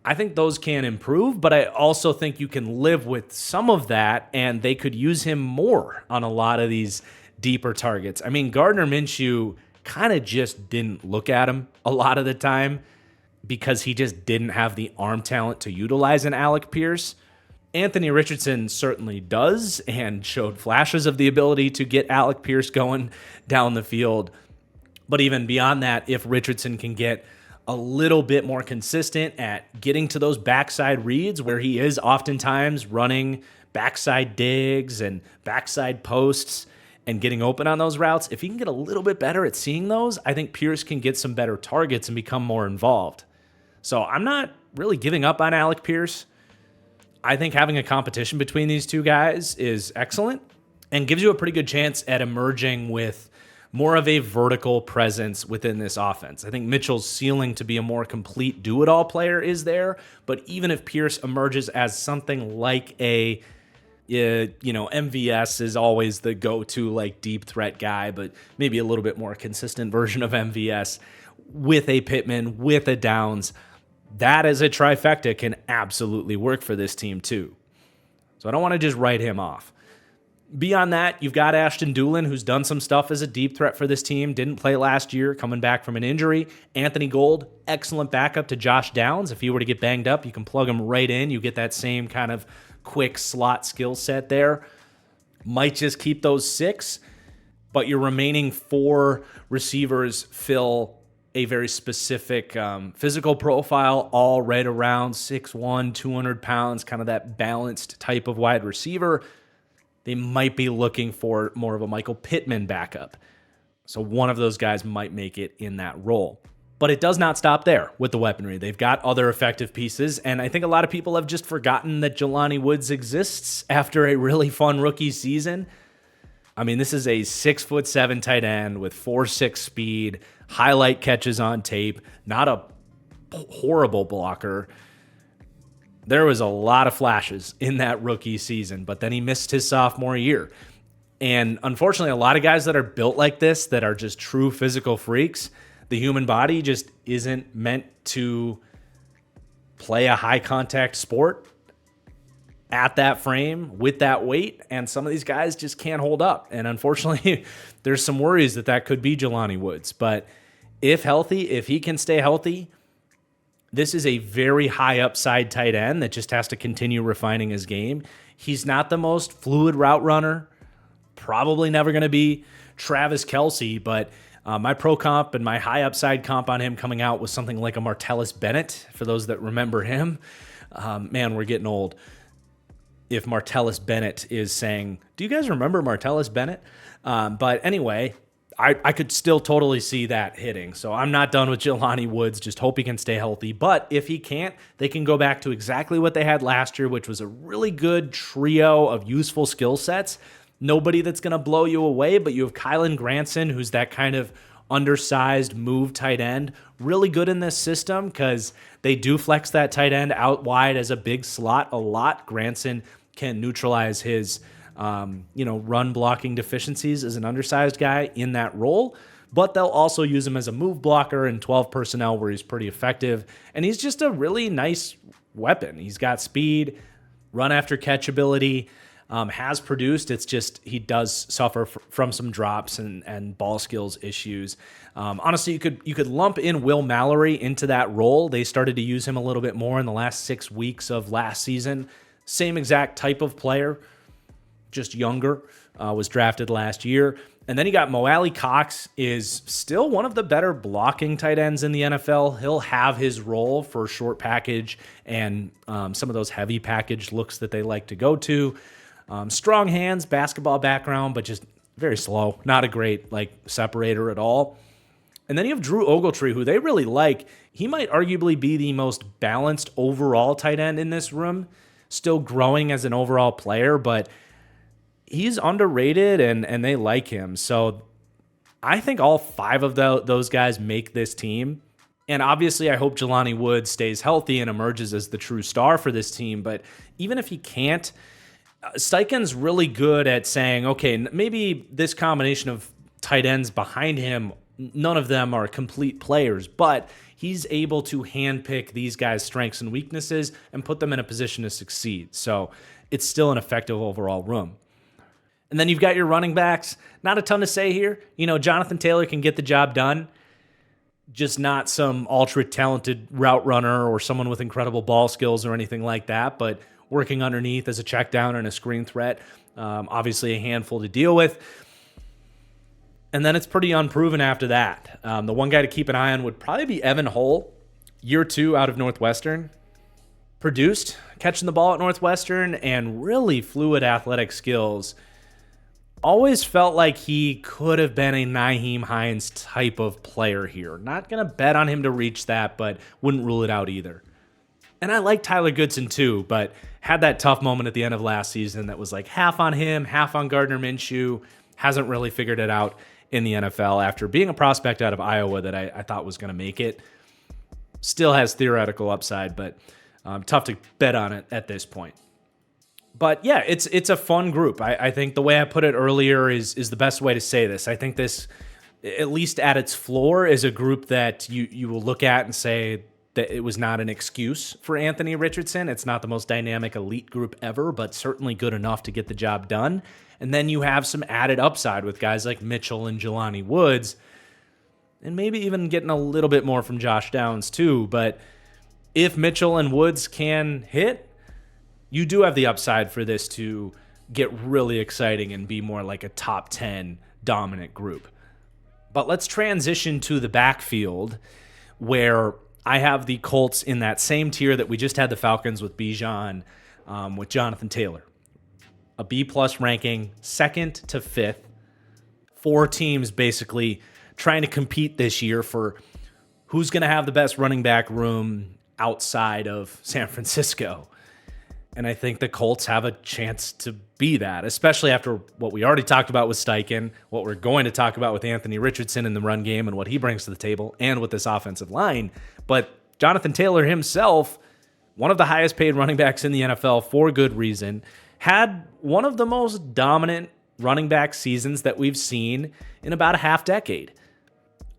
I think those can improve, but I also think you can live with some of that, and they could use him more on a lot of these deeper targets. I mean, Gardner Minshew kind of just didn't look at him a lot of the time because he just didn't have the arm talent to utilize an Alec Pierce. Anthony Richardson certainly does and showed flashes of the ability to get Alec Pierce going down the field. But even beyond that, if Richardson can get a little bit more consistent at getting to those backside reads where he is oftentimes running backside digs and backside posts and getting open on those routes, if he can get a little bit better at seeing those, I think Pierce can get some better targets and become more involved. So I'm not really giving up on Alec Pierce. I think having a competition between these two guys is excellent and gives you a pretty good chance at emerging with more of a vertical presence within this offense. I think Mitchell's ceiling to be a more complete do-it-all player is there, but even if Pierce emerges as something like a, MVS is always the go-to like deep threat guy, but maybe a little bit more consistent version of MVS with a Pittman, with a Downs, that as a trifecta can absolutely work for this team too. So I don't want to just write him off. Beyond that, you've got Ashton Dulin, who's done some stuff as a deep threat for this team. Didn't play last year, coming back from an injury. Anthony Gold, excellent backup to Josh Downs. If he were to get banged up, you can plug him right in. You get that same kind of quick slot skill set there. Might just keep those 6, but your remaining 4 receivers fill a very specific physical profile, all right around 6'1", 200 pounds, kind of that balanced type of wide receiver. They might be looking for more of a Michael Pittman backup. So one of those guys might make it in that role. But it does not stop there with the weaponry. They've got other effective pieces, and I think a lot of people have just forgotten that Jelani Woods exists after a really fun rookie season. I mean, this is a 6'7" tight end with 4.6 speed, highlight catches on tape, not a horrible blocker. There was a lot of flashes in that rookie season, but then he missed his sophomore year. And unfortunately, a lot of guys that are built like this, that are just true physical freaks, the human body just isn't meant to play a high contact sport at that frame with that weight. And some of these guys just can't hold up. And unfortunately, there's some worries that could be Jelani Woods. But if healthy, if he can stay healthy, this is a very high upside tight end that just has to continue refining his game. He's not the most fluid route runner, probably never going to be Travis Kelce, but my pro comp and my high upside comp on him coming out was something like a Martellus Bennett, for those that remember him. Man, we're getting old. If Martellus Bennett is saying, do you guys remember Martellus Bennett? But anyway, I could still totally see that hitting. So I'm not done with Jelani Woods. Just hope he can stay healthy. But if he can't, they can go back to exactly what they had last year, which was a really good trio of useful skill sets. Nobody that's going to blow you away, but you have Kylan Granson, who's that kind of undersized move tight end. Really good in this system because they do flex that tight end out wide as a big slot a lot. Granson can neutralize his run blocking deficiencies as an undersized guy in that role, but they'll also use him as a move blocker in 12 personnel where he's pretty effective. And he's just a really nice weapon. He's got speed, run after catch ability, has produced. It's just he does suffer from some drops and ball skills issues. Honestly, you could lump in Will Mallory into that role. They started to use him a little bit more in the last 6 weeks of last season. Same exact type of player, just younger, was drafted last year. And then you got Mo Alley Cox, is still one of the better blocking tight ends in the NFL. He'll have his role for short package and some of those heavy package looks that they like to go to. Strong hands, basketball background, but just very slow. Not a great separator at all. And then you have Drew Ogletree, who they really like. He might arguably be the most balanced overall tight end in this room. Still growing as an overall player, but he's underrated and they like him. So I think all five of those guys make this team. And obviously, I hope Jelani Woods stays healthy and emerges as the true star for this team. But even if he can't, Steichen's really good at saying, okay, maybe this combination of tight ends behind him, none of them are complete players, but he's able to handpick these guys' strengths and weaknesses and put them in a position to succeed. So it's still an effective overall room. And then you've got your running backs. Not a ton to say here. Jonathan Taylor can get the job done, just not some ultra-talented route runner or someone with incredible ball skills or anything like that, but working underneath as a check down and a screen threat. Obviously a handful to deal with. And then it's pretty unproven after that. The one guy to keep an eye on would probably be Evan Hull, year 2 out of Northwestern. Produced, catching the ball at Northwestern, and really fluid athletic skills. Always felt like he could have been a Nyheim Hines type of player here. Not going to bet on him to reach that, but wouldn't rule it out either. And I like Tyler Goodson too, but had that tough moment at the end of last season that was like half on him, half on Gardner Minshew. Hasn't really figured it out in the NFL after being a prospect out of Iowa that I thought was going to make it. Still has theoretical upside, but tough to bet on it at this point. But yeah, it's a fun group. I think the way I put it earlier is the best way to say this. I think this, at least at its floor, is a group that you will look at and say that it was not an excuse for Anthony Richardson. It's not the most dynamic elite group ever, but certainly good enough to get the job done. And then you have some added upside with guys like Mitchell and Jelani Woods, and maybe even getting a little bit more from Josh Downs too. But if Mitchell and Woods can hit, you do have the upside for this to get really exciting and be more like a top 10 dominant group. But let's transition to the backfield, where I have the Colts in that same tier that we just had the Falcons with Bijan, with Jonathan Taylor. A B-plus ranking, 2nd to 5th. 4 teams basically trying to compete this year for who's going to have the best running back room outside of San Francisco. And I think the Colts have a chance to be that, especially after what we already talked about with Steichen, what we're going to talk about with Anthony Richardson in the run game and what he brings to the table, and with this offensive line. But Jonathan Taylor himself, one of the highest paid running backs in the NFL for good reason, had one of the most dominant running back seasons that we've seen in about a half decade.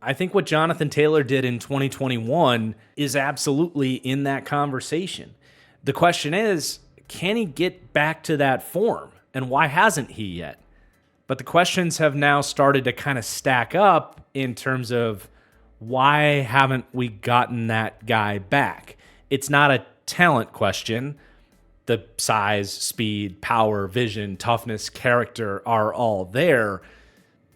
I think what Jonathan Taylor did in 2021 is absolutely in that conversation. The question is, can he get back to that form? And why hasn't he yet? But the questions have now started to kind of stack up in terms of why haven't we gotten that guy back? It's not a talent question. The size, speed, power, vision, toughness, character are all there.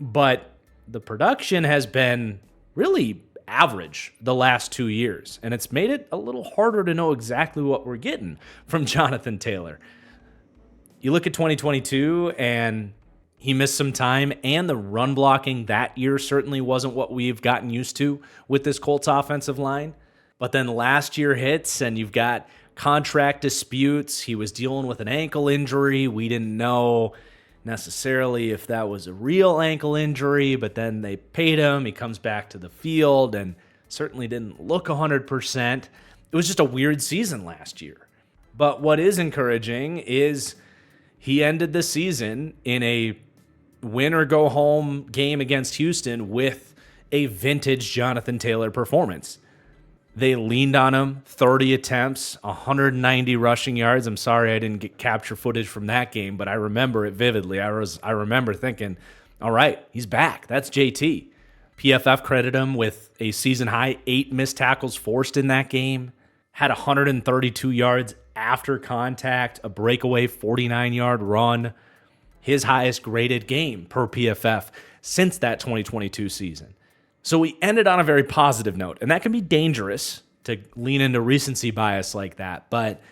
But the production has been really average the last 2 years, and it's made it a little harder to know exactly what we're getting from Jonathan Taylor. You look at 2022, and he missed some time, and the run blocking that year certainly wasn't what we've gotten used to with this Colts offensive line. But then last year hits, and you've got contract disputes. He was dealing with an ankle injury. We didn't know necessarily if that was a real ankle injury, but then they paid him. He comes back to the field and certainly didn't look 100%. It was just a weird season last year. But what is encouraging is he ended the season in a win or go home game against Houston with a vintage Jonathan Taylor performance. They leaned on him, 30 attempts, 190 rushing yards. I'm sorry I didn't get capture footage from that game, but I remember it vividly. I remember thinking, all right, he's back. That's JT. PFF credited him with a season-high 8 missed tackles forced in that game, had 132 yards after contact, a breakaway 49-yard run, his highest graded game per PFF since that 2022 season. So we ended on a very positive note, and that can be dangerous to lean into recency bias like that. But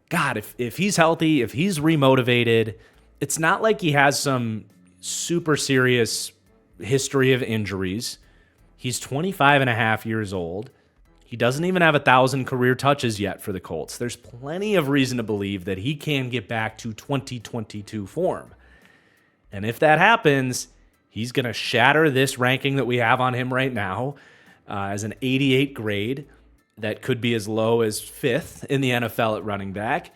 God, if he's healthy, if he's remotivated, it's not like he has some super serious history of injuries. He's 25 and a half years old. He doesn't even have 1,000 career touches yet for the Colts. There's plenty of reason to believe that he can get back to 2022 form. And if that happens, he's going to shatter this ranking that we have on him right now as an 88 grade that could be as low as 5th in the NFL at running back.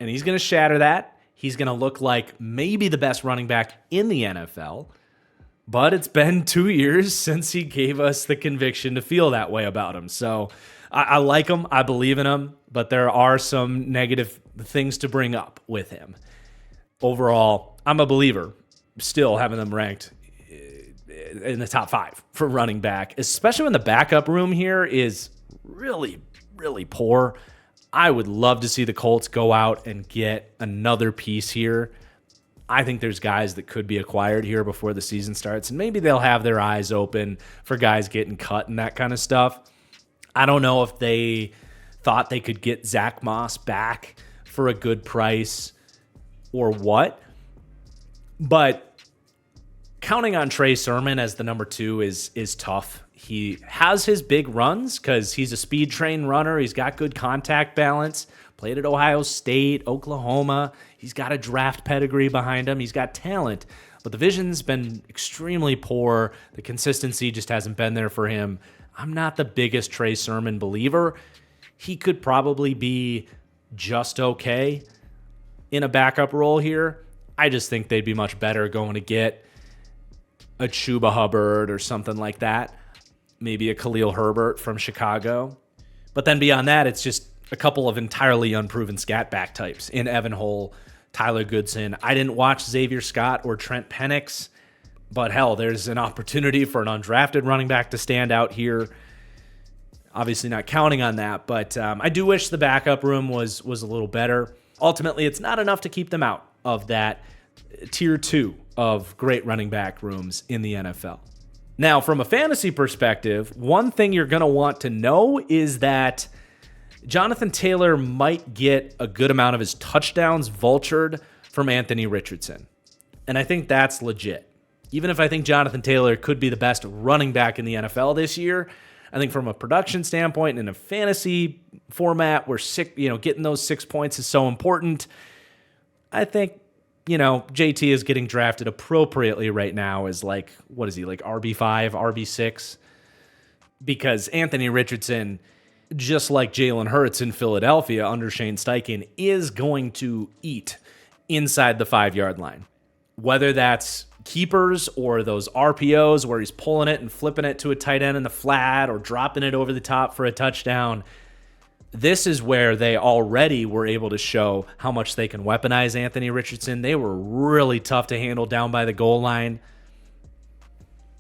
And he's going to shatter that. He's going to look like maybe the best running back in the NFL. But it's been 2 years since he gave us the conviction to feel that way about him. So I like him. I believe in him. But there are some negative things to bring up with him. Overall, I'm a believer. Still having them ranked in the top 5 for running back, especially when the backup room here is really, really poor. I would love to see the Colts go out and get another piece here. I think there's guys that could be acquired here before the season starts, and maybe they'll have their eyes open for guys getting cut and that kind of stuff. I don't know if they thought they could get Zach Moss back for a good price or what, but counting on Trey Sermon as the number 2 is tough. He has his big runs because he's a speed train runner. He's got good contact balance. Played at Ohio State, Oklahoma. He's got a draft pedigree behind him. He's got talent, but the vision's been extremely poor. The consistency just hasn't been there for him. I'm not the biggest Trey Sermon believer. He could probably be just okay in a backup role here. I just think they'd be much better going to get a Chuba Hubbard or something like that. Maybe a Khalil Herbert from Chicago. But then beyond that, it's just a couple of entirely unproven scat back types in Evan Hull, Tyler Goodson. I didn't watch Xavier Scott or Trent Penix, but hell, there's an opportunity for an undrafted running back to stand out here. Obviously not counting on that, but I do wish the backup room was a little better. Ultimately, it's not enough to keep them out of that tier 2 of great running back rooms in the NFL. Now, from a fantasy perspective, one thing you're going to want to know is that Jonathan Taylor might get a good amount of his touchdowns vultured from Anthony Richardson. And I think that's legit. Even if I think Jonathan Taylor could be the best running back in the NFL this year, I think from a production standpoint and in a fantasy format where getting those 6 points is so important, I think JT is getting drafted appropriately right now as what is he, RB5, RB6? Because Anthony Richardson, just like Jalen Hurts in Philadelphia under Shane Steichen, is going to eat inside the 5-yard line. Whether that's keepers or those RPOs where he's pulling it and flipping it to a tight end in the flat or dropping it over the top for a touchdown. This is where they already were able to show how much they can weaponize Anthony Richardson. They were really tough to handle down by the goal line.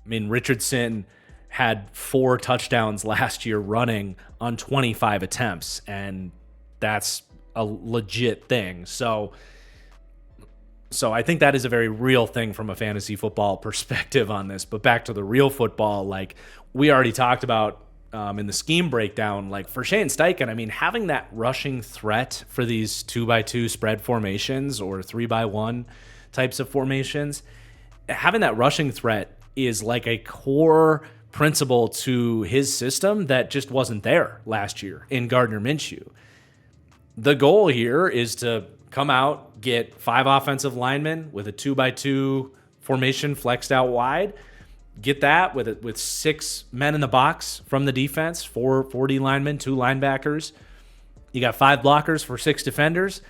I mean, Richardson had 4 touchdowns last year running on 25 attempts, and that's a legit thing. So I think that is a very real thing from a fantasy football perspective on this. But back to the real football, we already talked about in the scheme breakdown, for Shane Steichen, I mean, having that rushing threat for these 2x2 spread formations or 3x1 types of formations, having that rushing threat is like a core principle to his system that just wasn't there last year in Gardner Minshew. The goal here is to come out, get 5 offensive linemen with a 2x2 formation flexed out wide, get that with 6 men in the box from the defense, 4 D linemen, 2 linebackers. You got 5 blockers for 6 defenders,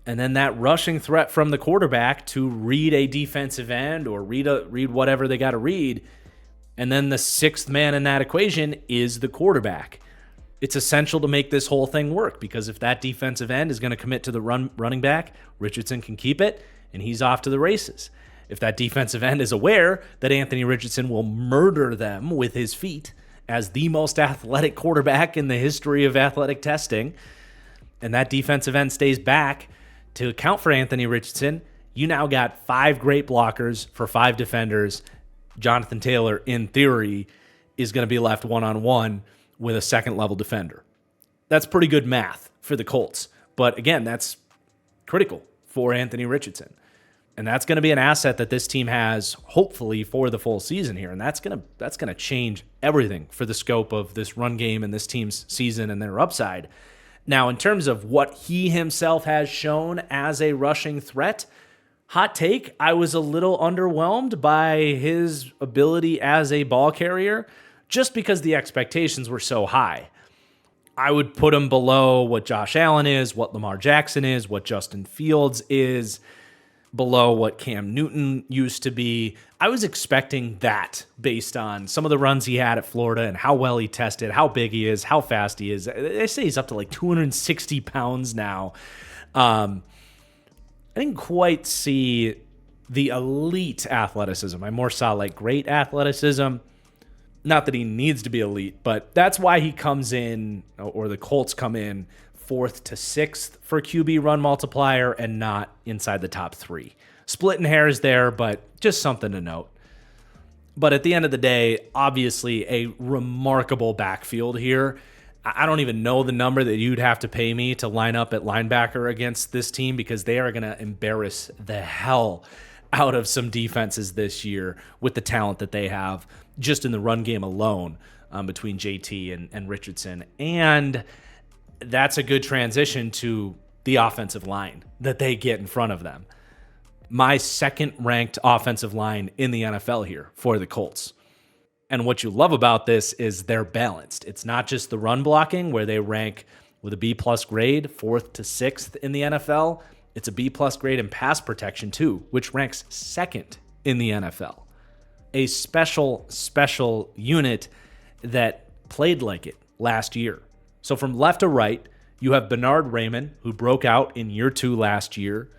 and then that rushing threat from the quarterback to read a defensive end or read whatever they got to read. And then the 6th man in that equation is the quarterback. It's essential to make this whole thing work, because if that defensive end is going to commit to the running back, Richardson can keep it, and he's off to the races. If that defensive end is aware that Anthony Richardson will murder them with his feet as the most athletic quarterback in the history of athletic testing, and that defensive end stays back to account for Anthony Richardson, you now got 5 great blockers for 5 defenders. Jonathan Taylor, in theory, is going to be left one-on-one with a second-level defender. That's pretty good math for the Colts. But again, that's critical for Anthony Richardson. And that's going to be an asset that this team has, hopefully, for the full season here. And that's going to change everything for the scope of this run game and this team's season and their upside. Now, in terms of what he himself has shown as a rushing threat, Hot take, I was a little underwhelmed by his ability as a ball carrier just because the expectations were so high. I would put him below what Josh Allen is, what Lamar Jackson is, what Justin Fields is, below what Cam Newton used to be. I was expecting that based on some of the runs he had at Florida and how well he tested, how big he is, how fast he is. They say he's up to like 260 pounds now. I didn't quite see the elite athleticism. I more saw like great athleticism. Not that he needs to be elite, but that's why he comes in, or the Colts come in, 4th to 6th for QB run multiplier and not inside the top 3. Splitting hairs there, but just something to note. But at the end of the day, obviously a remarkable backfield here. I don't even know the number that you'd have to pay me to line up at linebacker against this team because they are going to embarrass the hell out of some defenses this year with the talent that they have just in the run game alone between JT and Richardson. And that's a good transition to the offensive line that they get in front of them. My second ranked offensive line in the NFL here for the Colts. And what you love about this is they're balanced. It's not just the run blocking where they rank with a B+ grade, 4th to 6th in the NFL. It's a B+ grade in pass protection too, which ranks 2nd in the NFL. A special unit that played like it last year. So from left to right, you have Bernard Raymond, who broke out in year 2 last year,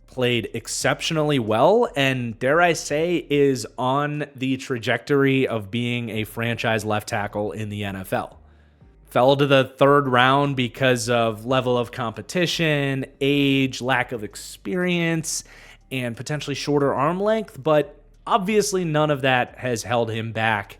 played exceptionally well, and dare I say, is on the trajectory of being a franchise left tackle in the NFL. Fell to the 3rd round because of level of competition, age, lack of experience, and potentially shorter arm length, but obviously none of that has held him back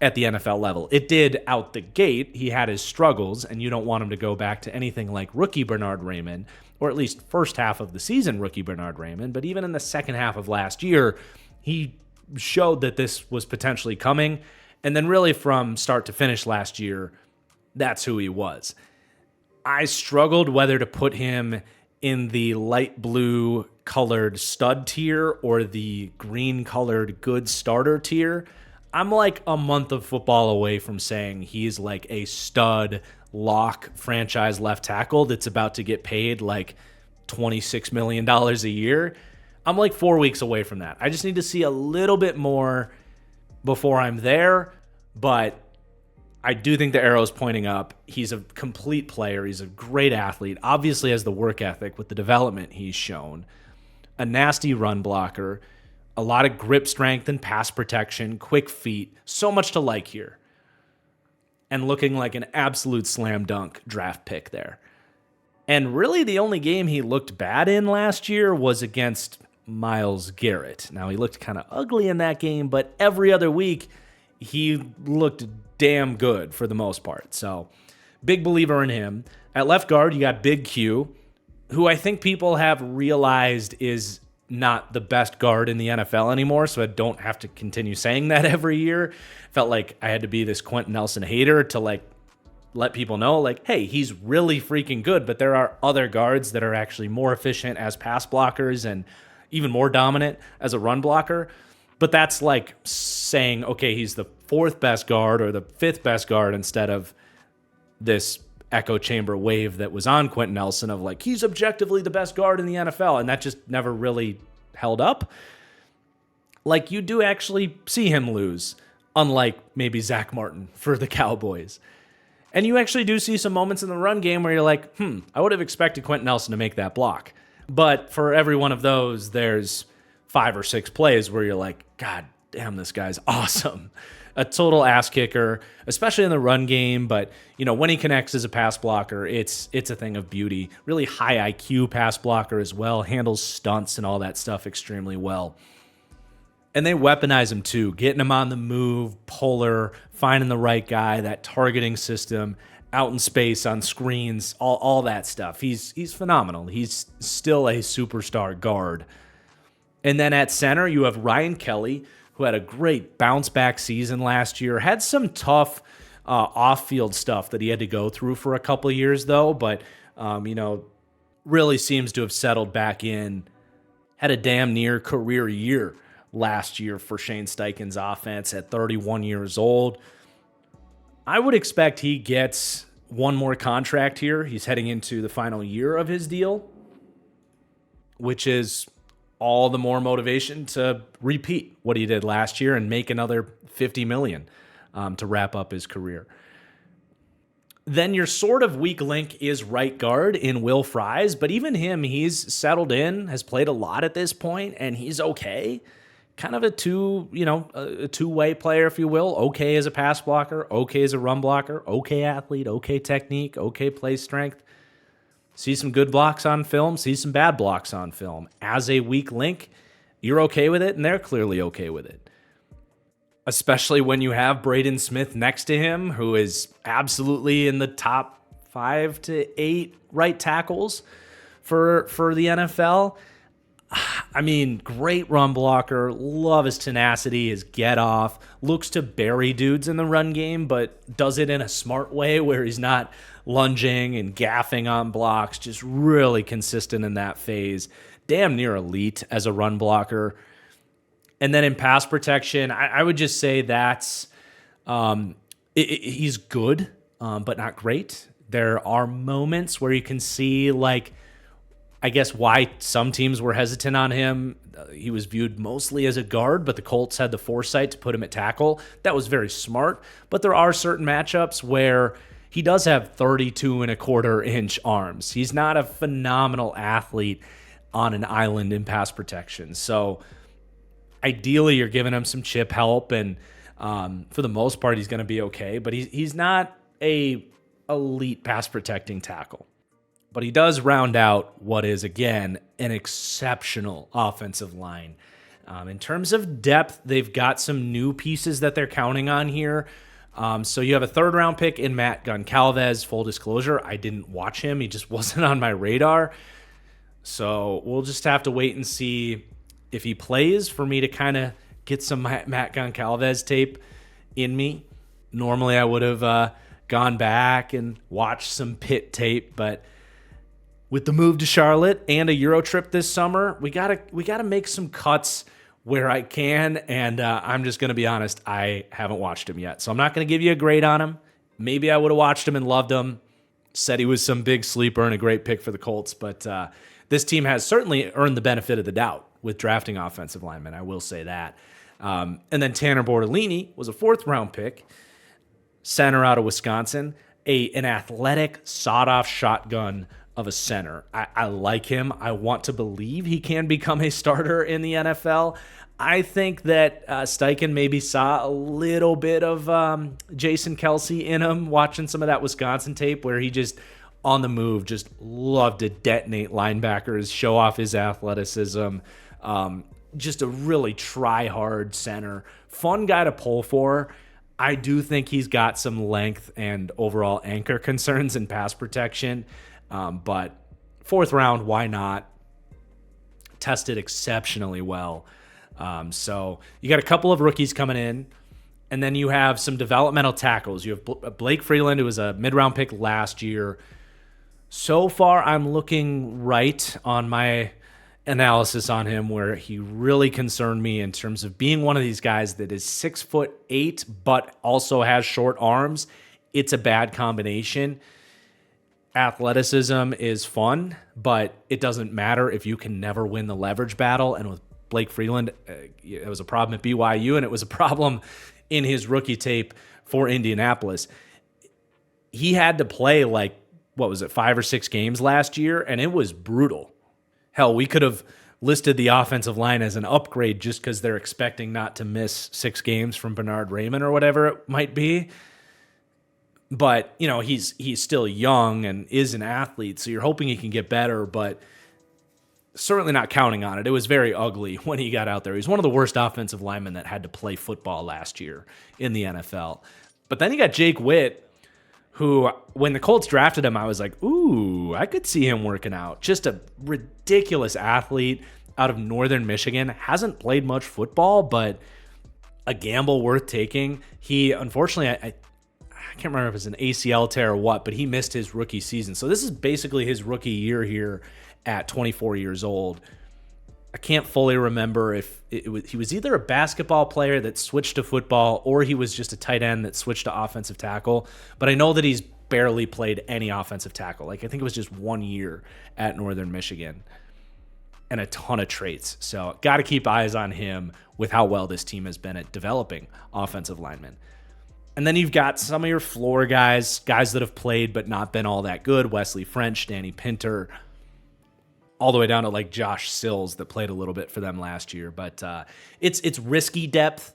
at the NFL level. It did out the gate. He had his struggles, and you don't want him to go back to anything like rookie Bernard Raymond, or at least first half of the season rookie Bernard Raymond. But even in the second half of last year, he showed that this was potentially coming. And then really from start to finish last year, that's who he was. I struggled whether to put him in the light blue colored stud tier or the green colored good starter tier. I'm like a month of football away from saying he's like a stud lock franchise left tackle that's about to get paid like $26 million a year. I'm like 4 weeks away from that. I just need to see a little bit more before I'm there, but I do think the arrow's pointing up. He's a complete player. He's a great athlete. Obviously has the work ethic with the development he's shown. A nasty run blocker. A lot of grip strength and pass protection. Quick feet. So much to like here. And looking like an absolute slam dunk draft pick there. And really the only game he looked bad in last year was against Myles Garrett. Now he looked kind of ugly in that game, but every other week he looked damn good for the most part. So big believer in him. At left guard, you got Big Q, who I think people have realized is not the best guard in the NFL anymore, so I don't have to continue saying that every year. Felt like I had to be this Quentin Nelson hater to like let people know, like, hey, he's really freaking good, but there are other guards that are actually more efficient as pass blockers and even more dominant as a run blocker. But that's like saying, okay, he's the 4th best guard or the 5th best guard instead of this echo chamber wave that was on Quentin Nelson of like, he's objectively the best guard in the NFL. And that just never really held up. Like you do actually see him lose, unlike maybe Zach Martin for the Cowboys. And you actually do see some moments in the run game where you're like, I would have expected Quentin Nelson to make that block. But for every one of those, there's 5 or 6 plays where you're like, God damn, this guy's awesome. A total ass kicker, especially in the run game. But, you know, when he connects as a pass blocker, it's a thing of beauty. Really high IQ pass blocker as well. Handles stunts and all that stuff extremely well. And they weaponize him too, getting him on the move, puller, finding the right guy, that targeting system, out in space on screens, all that stuff. He's phenomenal. He's still a superstar guard. And then at center, you have Ryan Kelly, who had a great bounce back season last year. Had some tough off-field stuff that he had to go through for a couple of years, though. But, really seems to have settled back in Had a damn near career year last year for Shane Steichen's offense at 31 years old. I would expect he gets one more contract here. He's heading into the final year of his deal, which is all the more motivation to repeat what he did last year and make another $50 million to wrap up his career. Then your sort of weak link is right guard in Will Fries, but even him, he's settled in, has played a lot at this point, and he's okay. Kind of a two-way player, if you will. Okay as a pass blocker, okay as a run blocker, okay athlete, okay technique, okay play strength. See some good blocks on film, see some bad blocks on film. As a weak link, you're okay with it, and they're clearly okay with it. Especially when you have Braden Smith next to him, who is absolutely in the top 5 to 8 right tackles for the NFL. I mean, great run blocker, love his tenacity, his get off, looks to bury dudes in the run game, but does it in a smart way where he's not lunging and gaffing on blocks, just really consistent in that phase. Damn near elite as a run blocker. And then in pass protection, I would just say that's he's good, but not great. There are moments where you can see, like, I guess why some teams were hesitant on him. He was viewed mostly as a guard, but the Colts had the foresight to put him at tackle. That was very smart. But there are certain matchups where he does have 32.25-inch arms. He's not a phenomenal athlete on an island in pass protection. So ideally, you're giving him some chip help, and for the most part, he's going to be okay. But he's not a elite pass protecting tackle. But he does round out what is, again, an exceptional offensive line. In terms of depth, they've got some new pieces that they're counting on here. So you have a third-round pick in Matt Goncalves. Full disclosure, I didn't watch him. He just wasn't on my radar. So we'll just have to wait and see if he plays for me to kind of get some Matt Goncalves tape in me. Normally I would have gone back and watched some Pitt tape, but with the move to Charlotte and a Euro trip this summer, we gotta make some cuts where I can, and I'm just going to be honest, I haven't watched him yet. So I'm not going to give you a grade on him. Maybe I would have watched him and loved him, said he was some big sleeper and a great pick for the Colts, but this team has certainly earned the benefit of the doubt with drafting offensive linemen, I will say that. And then Tanner Bortolini was a fourth-round pick, center out of Wisconsin, an athletic, sawed-off shotgun of a center. I like him. I want to believe he can become a starter in the NFL. I think that Steichen maybe saw a little bit of Jason Kelsey in him, watching some of that Wisconsin tape where he just, on the move, just loved to detonate linebackers, show off his athleticism. Just a really try-hard center. Fun guy to pull for. I do think he's got some length and overall anchor concerns in pass protection. But fourth round, why not? Tested exceptionally well. So you got a couple of rookies coming in, and then you have some developmental tackles. You have Blake Freeland, who was a mid-round pick last year. So far, I'm looking right on my analysis on him, where he really concerned me in terms of being one of these guys that is 6'8", but also has short arms. It's a bad combination. Athleticism is fun, but it doesn't matter if you can never win the leverage battle. And with Blake Freeland, it was a problem at BYU, and it was a problem in his rookie tape for Indianapolis. He had to play 5 or 6 games last year, and it was brutal. Hell, we could have listed the offensive line as an upgrade just because they're expecting not to miss 6 games from Bernard Raymond or whatever it might be. But, he's still young and is an athlete, so you're hoping he can get better, but certainly not counting on it. It was very ugly when he got out there. He's one of the worst offensive linemen that had to play football last year in the NFL. But then you got Jake Witt, who, when the Colts drafted him, I was like, ooh, I could see him working out. Just a ridiculous athlete out of Northern Michigan. Hasn't played much football, but a gamble worth taking. He, unfortunately, I can't remember if it was an ACL tear or what, but he missed his rookie season. So this is basically his rookie year here at 24 years old. I can't fully remember if he was either a basketball player that switched to football or he was just a tight end that switched to offensive tackle. But I know that he's barely played any offensive tackle. Like, I think it was just 1 year at Northern Michigan and a ton of traits. So got to keep eyes on him with how well this team has been at developing offensive linemen. And then you've got some of your floor guys that have played but not been all that good. Wesley French, Danny Pinter, all the way down to like Josh Sills that played a little bit for them last year. But it's risky depth.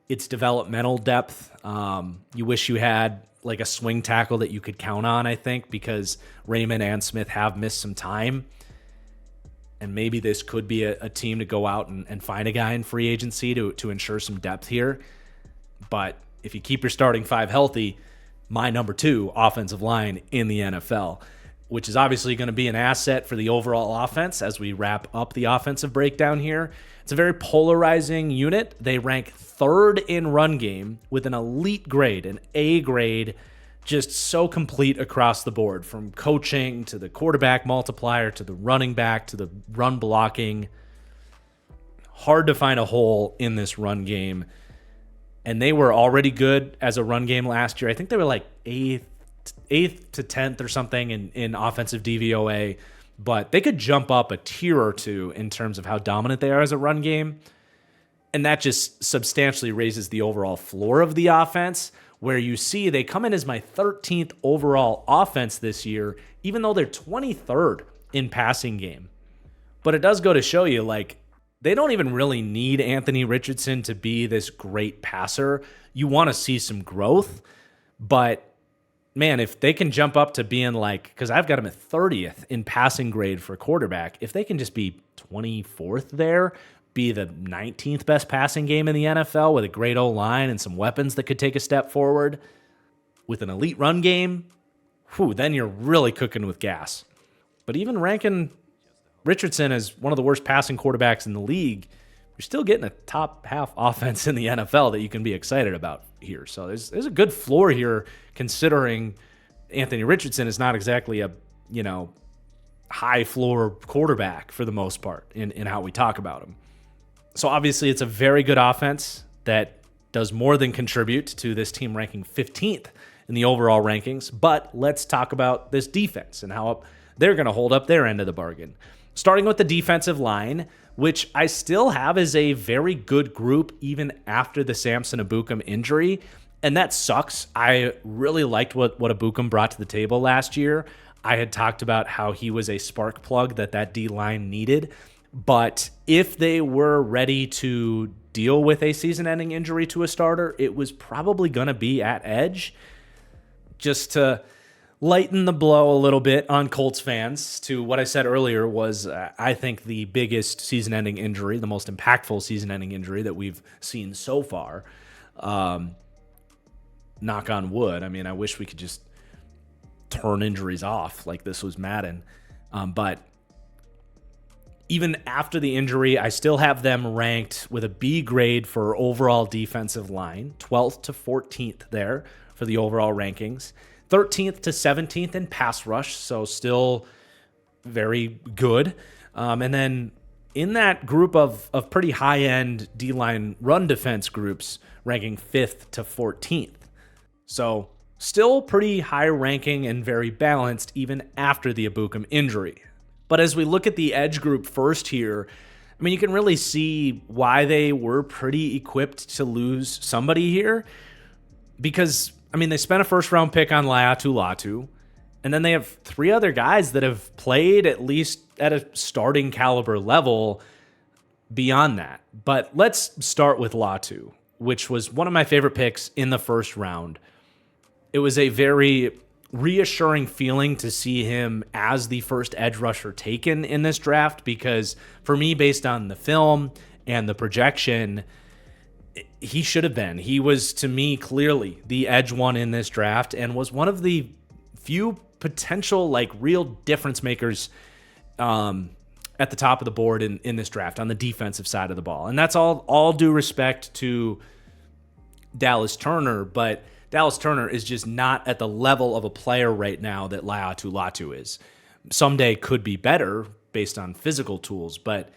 It's developmental depth. You wish you had like a swing tackle that you could count on, I think, because Raymond and Smith have missed some time. And maybe this could be a team to go out and find a guy in free agency to ensure some depth here. But if you keep your starting five healthy, my number 2 offensive line in the NFL, which is obviously going to be an asset for the overall offense as we wrap up the offensive breakdown here. It's a very polarizing unit. They rank 3rd in run game with an elite grade, an A grade, just so complete across the board, from coaching to the quarterback multiplier to the running back to the run blocking. Hard to find a hole in this run game. And they were already good as a run game last year. I think they were like 8th to 10th or something in offensive DVOA, but they could jump up a tier or two in terms of how dominant they are as a run game. And that just substantially raises the overall floor of the offense, where you see they come in as my 13th overall offense this year, even though they're 23rd in passing game. But it does go to show you, like, they don't even really need Anthony Richardson to be this great passer. You want to see some growth, but man, if they can jump up to being like, because I've got him at 30th in passing grade for quarterback, if they can just be 24th there, be the 19th best passing game in the NFL with a great O-line and some weapons that could take a step forward with an elite run game, then you're really cooking with gas. But even ranking Richardson as one of the worst passing quarterbacks in the league, you're still getting a top half offense in the NFL that you can be excited about here. So there's a good floor here, considering Anthony Richardson is not exactly a, high floor quarterback for the most part in how we talk about him. So obviously it's a very good offense that does more than contribute to this team ranking 15th in the overall rankings. But let's talk about this defense and how they're going to hold up their end of the bargain. Starting with the defensive line, which I still have as a very good group even after the Samson Ebukam injury. And that sucks. I really liked what Ebukam brought to the table last year. I had talked about how he was a spark plug that D-line needed. But if they were ready to deal with a season-ending injury to a starter, it was probably going to be at edge. Just to lighten the blow a little bit on Colts fans to what I said earlier was, I think, the biggest season-ending injury, the most impactful season-ending injury that we've seen so far. Knock on wood. I mean, I wish we could just turn injuries off like this was Madden. But even after the injury, I still have them ranked with a B grade for overall defensive line, 12th to 14th there for the overall rankings. 13th to 17th in pass rush, so still very good. And then in that group of pretty high-end D-line run defense groups, ranking 5th to 14th. So still pretty high ranking and very balanced even after the Ebukam injury. But as we look at the edge group first here, I mean, you can really see why they were pretty equipped to lose somebody here. Because, I mean, they spent a first-round pick on Laiatu Latu, and then they have 3 other guys that have played at least at a starting caliber level beyond that. But let's start with Latu, which was one of my favorite picks in the first round. It was a very reassuring feeling to see him as the first edge rusher taken in this draft, because for me, based on the film and the projection, he should have been. He was, to me, clearly the edge one in this draft and was one of the few potential, like, real difference makers at the top of the board in this draft on the defensive side of the ball. And that's all due respect to Dallas Turner, but Dallas Turner is just not at the level of a player right now that Laiatu Latu is. Someday could be better based on physical tools, but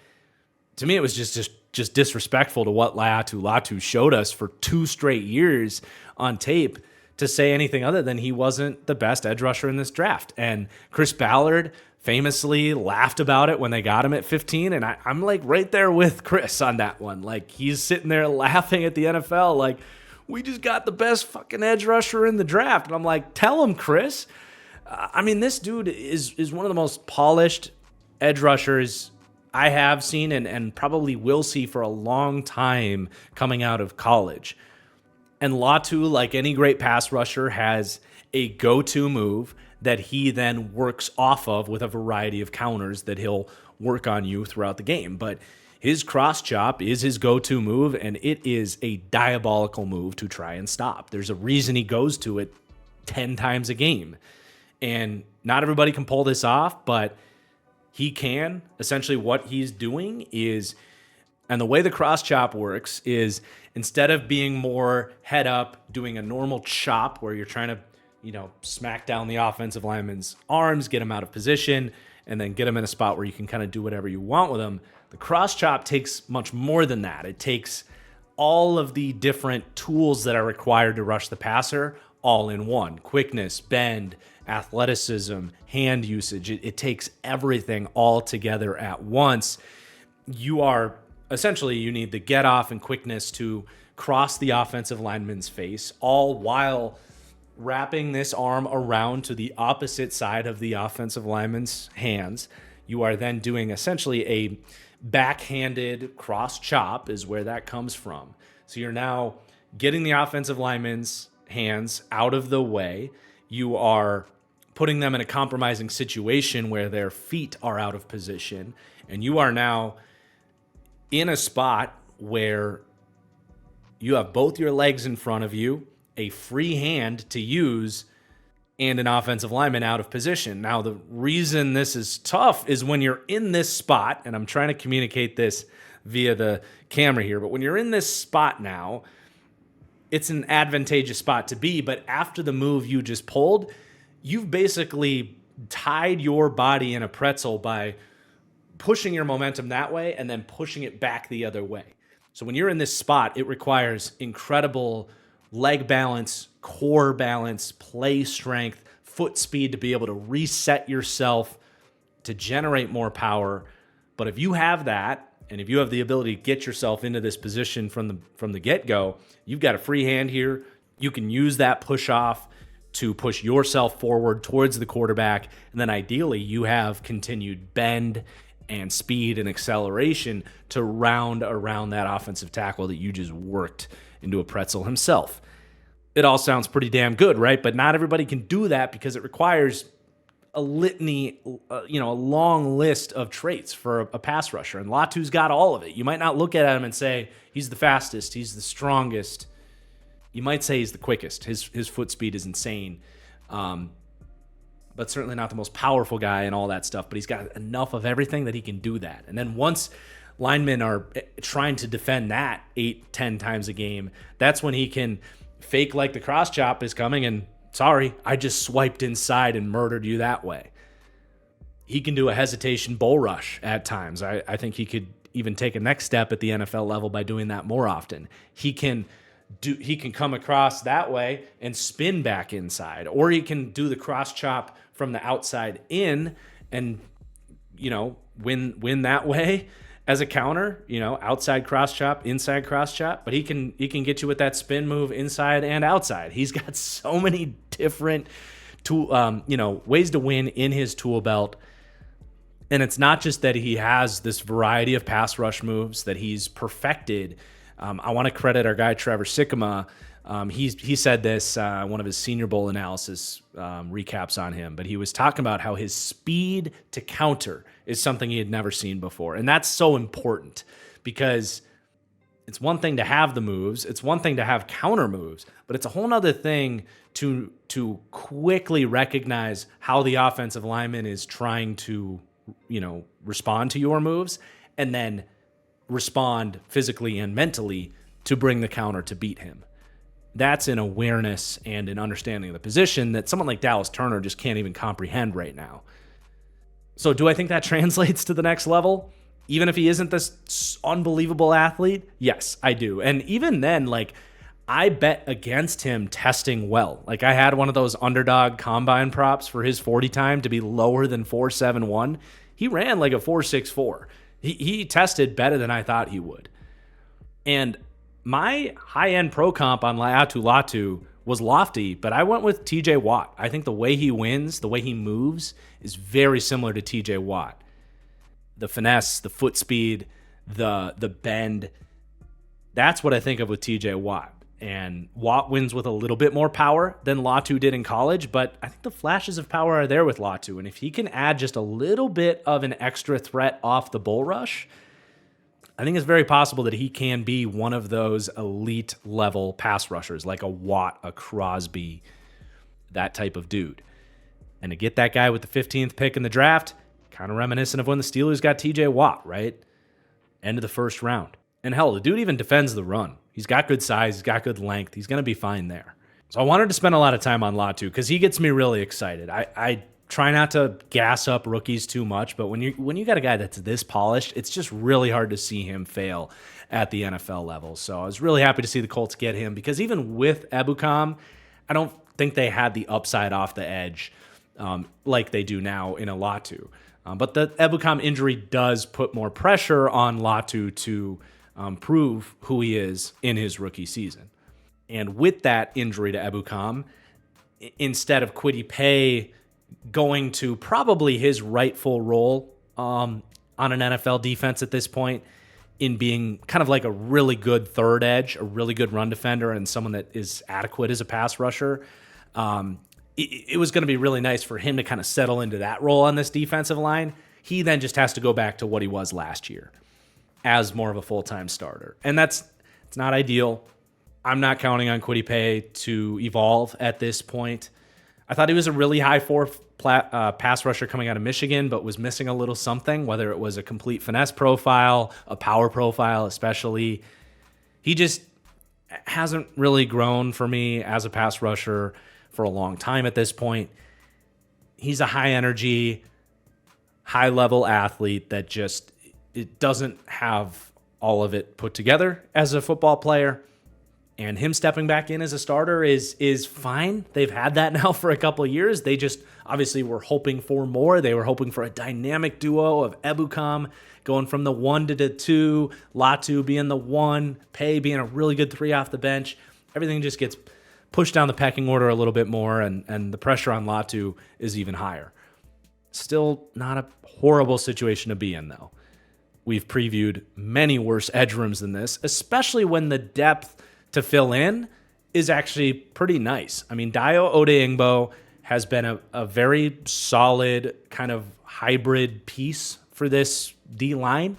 to me, it was just disrespectful to what Latu showed us for 2 straight years on tape to say anything other than he wasn't the best edge rusher in this draft. And Chris Ballard famously laughed about it when they got him at 15. And I'm like right there with Chris on that one. Like, he's sitting there laughing at the NFL like, we just got the best fucking edge rusher in the draft. And I'm like, tell him, Chris. I mean, this dude is one of the most polished edge rushers I have seen and probably will see for a long time coming out of college. And Latu, like any great pass rusher, has a go-to move that he then works off of with a variety of counters that he'll work on you throughout the game. But his cross chop is his go-to move, and it is a diabolical move to try and stop. There's a reason he goes to it 10 times a game. And not everybody can pull this off, but he can. Essentially what he's doing is, and the way the cross chop works is, instead of being more head up, doing a normal chop where you're trying to, smack down the offensive lineman's arms, get him out of position, and then get him in a spot where you can kind of do whatever you want with him. The cross chop takes much more than that. It takes all of the different tools that are required to rush the passer all in one. Quickness, bend, athleticism, hand usage. It takes everything all together at once. You need the get off and quickness to cross the offensive lineman's face, all while wrapping this arm around to the opposite side of the offensive lineman's hands. You are then doing essentially a backhanded cross chop is where that comes from. So you're now getting the offensive lineman's hands out of the way. You are putting them in a compromising situation where their feet are out of position, and you are now in a spot where you have both your legs in front of you, a free hand to use, and an offensive lineman out of position. Now, the reason this is tough is when you're in this spot, and I'm trying to communicate this via the camera here, but when you're in this spot now, it's an advantageous spot to be, but after the move you just pulled, you've basically tied your body in a pretzel by pushing your momentum that way and then pushing it back the other way. So when you're in this spot, it requires incredible leg balance, core balance, play strength, foot speed to be able to reset yourself to generate more power. But if you have that, and if you have the ability to get yourself into this position from the get-go, you've got a free hand here. You can use that push off to push yourself forward towards the quarterback. And then ideally you have continued bend and speed and acceleration to round around that offensive tackle that you just worked into a pretzel himself. It all sounds pretty damn good, right? But not everybody can do that because it requires a litany, a long list of traits for a pass rusher. And Latu's got all of it. You might not look at him and say he's the fastest, he's the strongest. You might say he's the quickest. His foot speed is insane. But certainly not the most powerful guy and all that stuff. But he's got enough of everything that he can do that. And then once linemen are trying to defend that 8-10 times a game, that's when he can fake like the cross chop is coming and, sorry, I just swiped inside and murdered you that way. He can do a hesitation bull rush at times. I think he could even take a next step at the NFL level by doing that more often. He can come across that way and spin back inside, or he can do the cross chop from the outside in and, win that way as a counter, outside cross chop, inside cross chop, but he can get you with that spin move inside and outside. He's got so many different ways to win in his tool belt. And it's not just that he has this variety of pass rush moves that he's perfected. I want to credit our guy, Trevor Sikkema. He said this, one of his Senior Bowl analysis recaps on him, but he was talking about how his speed to counter is something he had never seen before. And that's so important because it's one thing to have the moves, it's one thing to have counter moves, but it's a whole nother thing to quickly recognize how the offensive lineman is trying to, respond to your moves and then respond physically and mentally to bring the counter to beat him. That's an awareness and an understanding of the position that someone like Dallas Turner just can't even comprehend right now. So do I think that translates to the next level? even if he isn't this unbelievable athlete, yes, I do. And even then, like, I bet against him testing well. Like, I had one of those underdog combine props for his 40 time to be lower than 4.71. He ran like a 4.64. He tested better than I thought he would. And my high-end pro comp on Latu was lofty, but I went with TJ Watt. I think the way he wins, the way he moves, is very similar to TJ Watt. The finesse, the foot speed, the bend, that's what I think of with TJ Watt. And Watt wins with a little bit more power than Latu did in college, but I think the flashes of power are there with Latu. And if he can add just a little bit of an extra threat off the bull rush, I think it's very possible that he can be one of those elite level pass rushers, like a Watt, a Crosby, that type of dude. And to get that guy with the 15th pick in the draft, kind of reminiscent of when the Steelers got TJ Watt, right? End of the first round. And hell, the dude even defends the run. He's got good size. He's got good length. He's going to be fine there. So I wanted to spend a lot of time on Latu because he gets me really excited. I try not to gas up rookies too much, but when you got a guy that's this polished, it's just really hard to see him fail at the NFL level. So I was really happy to see the Colts get him because even with Ebukam, I don't think they had the upside off the edge like they do now in a Latu. But the Ebukam injury does put more pressure on Latu to prove who he is in his rookie season. And with that injury to Ebukam, instead of Kwity Paye going to probably his rightful role on an NFL defense at this point in being kind of like a really good third edge, a really good run defender, and someone that is adequate as a pass rusher, it was going to be really nice for him to kind of settle into that role on this defensive line. He then just has to go back to what he was last year as more of a full-time starter. And it's not ideal. I'm not counting on Kwity Paye to evolve at this point. I thought he was a really high pass rusher coming out of Michigan, but was missing a little something, whether it was a complete finesse profile, a power profile especially. He just hasn't really grown for me as a pass rusher for a long time at this point. He's a high-energy, high-level athlete that just it doesn't have all of it put together as a football player. And him stepping back in as a starter is fine. They've had that now for a couple of years. They just obviously were hoping for more. They were hoping for a dynamic duo of Ebukam going from the 1 to the 2, Latu being the 1, Paye being a really good 3 off the bench. Everything just gets pushed down the pecking order a little bit more, and the pressure on Latu is even higher. Still not a horrible situation to be in, though. We've previewed many worse edge rooms than this, especially when the depth to fill in is actually pretty nice. I mean, Dayo Odeyingbo has been a very solid kind of hybrid piece for this D-line.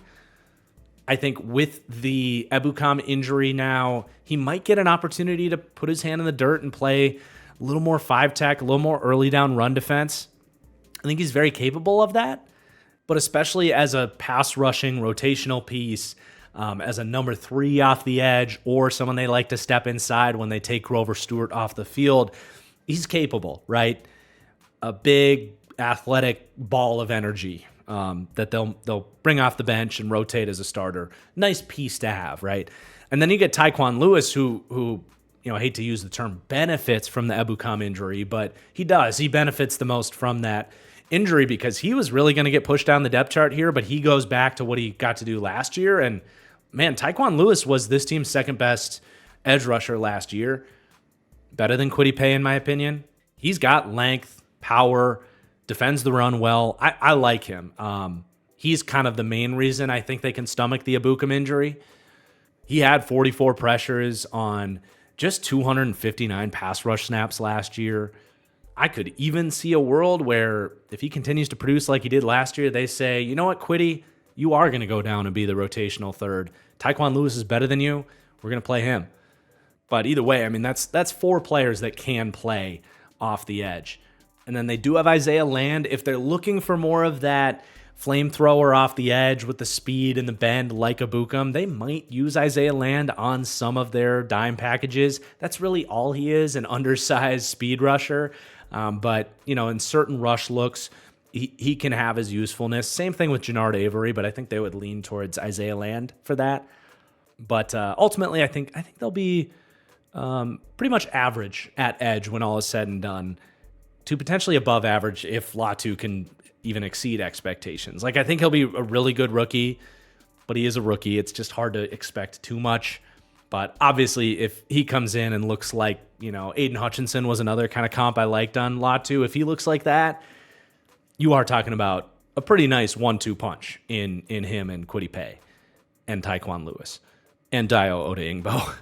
I think with the Ebukam injury now, he might get an opportunity to put his hand in the dirt and play a little more 5-tech, a little more early down run defense. I think he's very capable of that, but especially as a pass rushing rotational piece, as a number 3 off the edge, or someone they like to step inside when they take Grover Stewart off the field, he's capable, right? A big athletic ball of energy that they'll bring off the bench and rotate as a starter. Nice piece to have, right? And then you get Tyquan Lewis, who I hate to use the term benefits from the Ebukam injury, but he does. He benefits the most from that injury because he was really going to get pushed down the depth chart here, but he goes back to what he got to do last year. And man, Tyquan Lewis was this team's second best edge rusher last year. Better than Kwity Paye, in my opinion. He's got length, power, defends the run well. I like him. He's kind of the main reason I think they can stomach the Ebukam injury. He had 44 pressures on just 259 pass rush snaps last year. I could even see a world where if he continues to produce like he did last year, they say, you know what, Kwity, you are going to go down and be the rotational third. Tyquan Lewis is better than you. We're going to play him. But either way, I mean, that's 4 players that can play off the edge. And then they do have Isaiah Land. If they're looking for more of that flamethrower off the edge with the speed and the bend like Ebukam, they might use Isaiah Land on some of their dime packages. That's really all he is, an undersized speed rusher. But, in certain rush looks, he can have his usefulness. Same thing with Jannard Avery, but I think they would lean towards Isaiah Land for that. But ultimately, I think they'll be pretty much average at edge when all is said and done, to potentially above average if Latu can even exceed expectations. Like, I think he'll be a really good rookie, but he is a rookie. It's just hard to expect too much. But obviously, if he comes in and looks like, Aiden Hutchinson was another kind of comp I liked on Latu. If he looks like that, you are talking about a pretty nice 1-2 punch in him and Kwity Paye and Tyquan Lewis and Dio Odeingbo.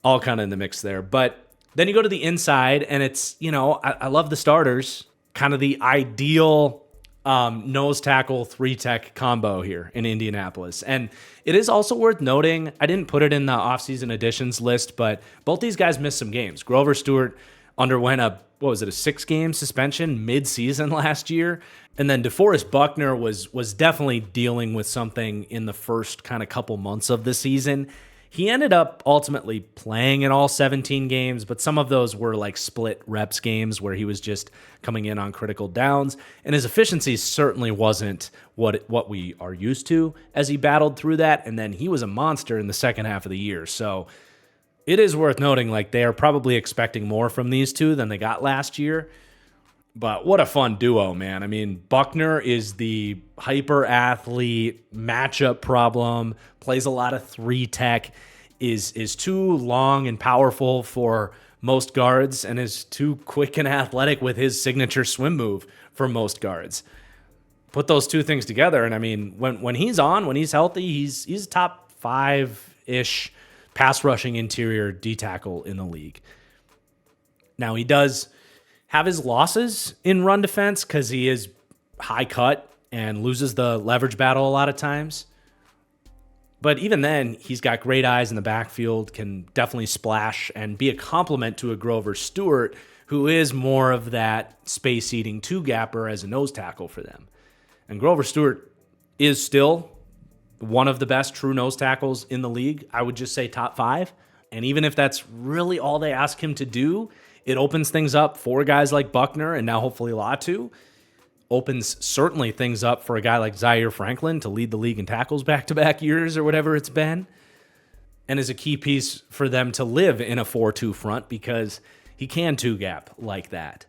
All kind of in the mix there. But then you go to the inside, and it's, I love the starters, kind of the ideal nose tackle 3-tech combo here in Indianapolis. And it is also worth noting, I didn't put it in the offseason additions list, but both these guys missed some games. Grover Stewart underwent a 6-game suspension mid-season last year. And then DeForest Buckner was definitely dealing with something in the first kind of couple months of the season. He ended up ultimately playing in all 17 games, but some of those were like split reps games where he was just coming in on critical downs, and his efficiency certainly wasn't what we are used to as he battled through that, and then he was a monster in the second half of the year. So it is worth noting, like, they are probably expecting more from these two than they got last year. But what a fun duo, man. I mean, Buckner is the hyper athlete, matchup problem, plays a lot of 3-tech, is too long and powerful for most guards, and is too quick and athletic with his signature swim move for most guards. Put those two things together, and I mean, when he's healthy, he's top 5-ish pass rushing interior D tackle in the league. Now, he does have his losses in run defense because he is high cut and loses the leverage battle a lot of times. But even then, he's got great eyes in the backfield, can definitely splash and be a complement to a Grover Stewart, who is more of that space-eating two-gapper as a nose tackle for them. And Grover Stewart is still one of the best true nose tackles in the league. I would just say top 5. And even if that's really all they ask him to do, it opens things up for guys like Buckner and now hopefully Latu. Opens certainly things up for a guy like Zaire Franklin to lead the league in tackles back-to-back years or whatever it's been. And is a key piece for them to live in a 4-2 front because he can two-gap like that.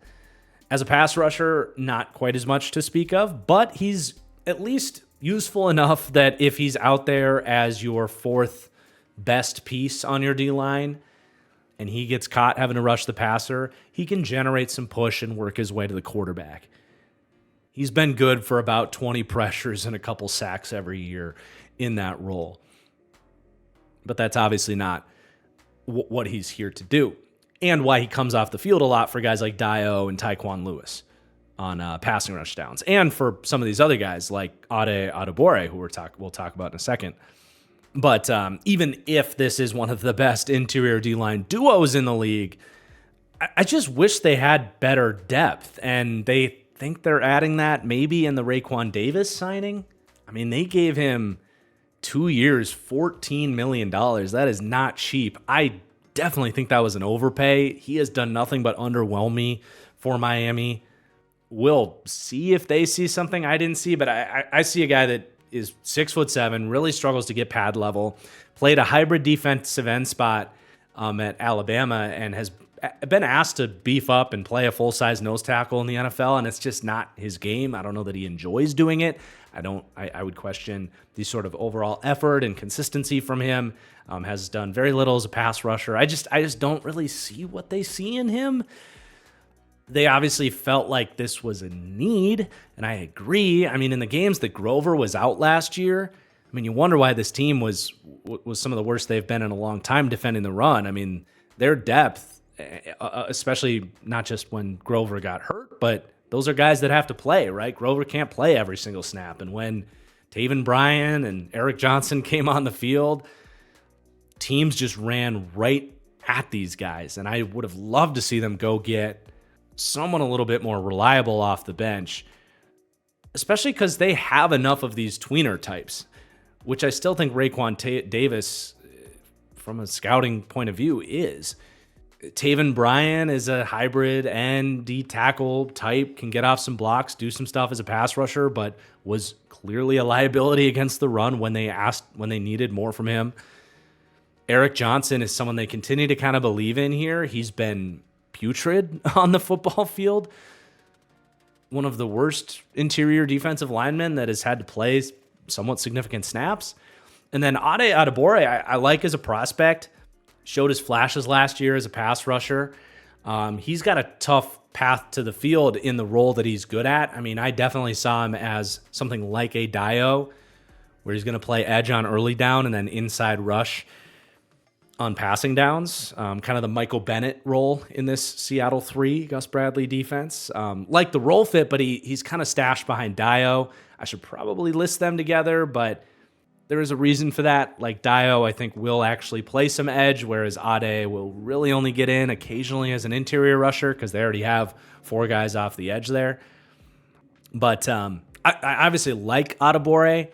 As a pass rusher, not quite as much to speak of, but he's at least useful enough that if he's out there as your 4th best piece on your D-line and he gets caught having to rush the passer, he can generate some push and work his way to the quarterback. He's been good for about 20 pressures and a couple sacks every year in that role. But that's obviously not what he's here to do, and why he comes off the field a lot for guys like Dio and Tyquan Lewis on passing rush downs, and for some of these other guys like Ade Adebore, who we'll talk about in a second. But even if this is one of the best interior D-line duos in the league, I just wish they had better depth, and they think they're adding that maybe in the Raekwon Davis signing. I mean, they gave him 2 years, $14 million. That is not cheap. I definitely think that was an overpay. He has done nothing but underwhelm me for Miami. We'll see if they see something I didn't see, but I see a guy that is 6'7", really struggles to get pad level, played a hybrid defensive end spot at Alabama, and has been asked to beef up and play a full-size nose tackle in the NFL, and it's just not his game. I don't know that he enjoys doing it. I would question the sort of overall effort and consistency from him. Has done very little as a pass rusher. I just don't really see what they see in him. They obviously felt like this was a need, and I agree. I mean, in the games that Grover was out last year, I mean, you wonder why this team was some of the worst they've been in a long time defending the run. I mean, their depth, especially not just when Grover got hurt, but those are guys that have to play, right? Grover can't play every single snap. And when Taven Bryan and Eric Johnson came on the field, teams just ran right at these guys. And I would have loved to see them go get someone a little bit more reliable off the bench, especially because they have enough of these tweener types, which I still think Raekwon Davis, from a scouting point of view, is. Taven Bryan is a hybrid and D tackle type, can get off some blocks, do some stuff as a pass rusher, but was clearly a liability against the run when they needed more from him. Eric Johnson is someone they continue to kind of believe in here. He's been putrid on the football field. One of the worst interior defensive linemen that has had to play somewhat significant snaps. And then Ade Adebore, I like as a prospect. Showed his flashes last year as a pass rusher. He's got a tough path to the field in the role that he's good at. I mean, I definitely saw him as something like a Dio, where he's going to play edge on early down and then inside rush on passing downs. Kind of the Michael Bennett role in this Seattle 3 Gus Bradley defense. Like the role fit, but he's kind of stashed behind Dio. I should probably list them together, but there is a reason for that. Like Dio, I think, will actually play some edge, whereas Ade will really only get in occasionally as an interior rusher because they already have 4 guys off the edge there. But I obviously like Adebore.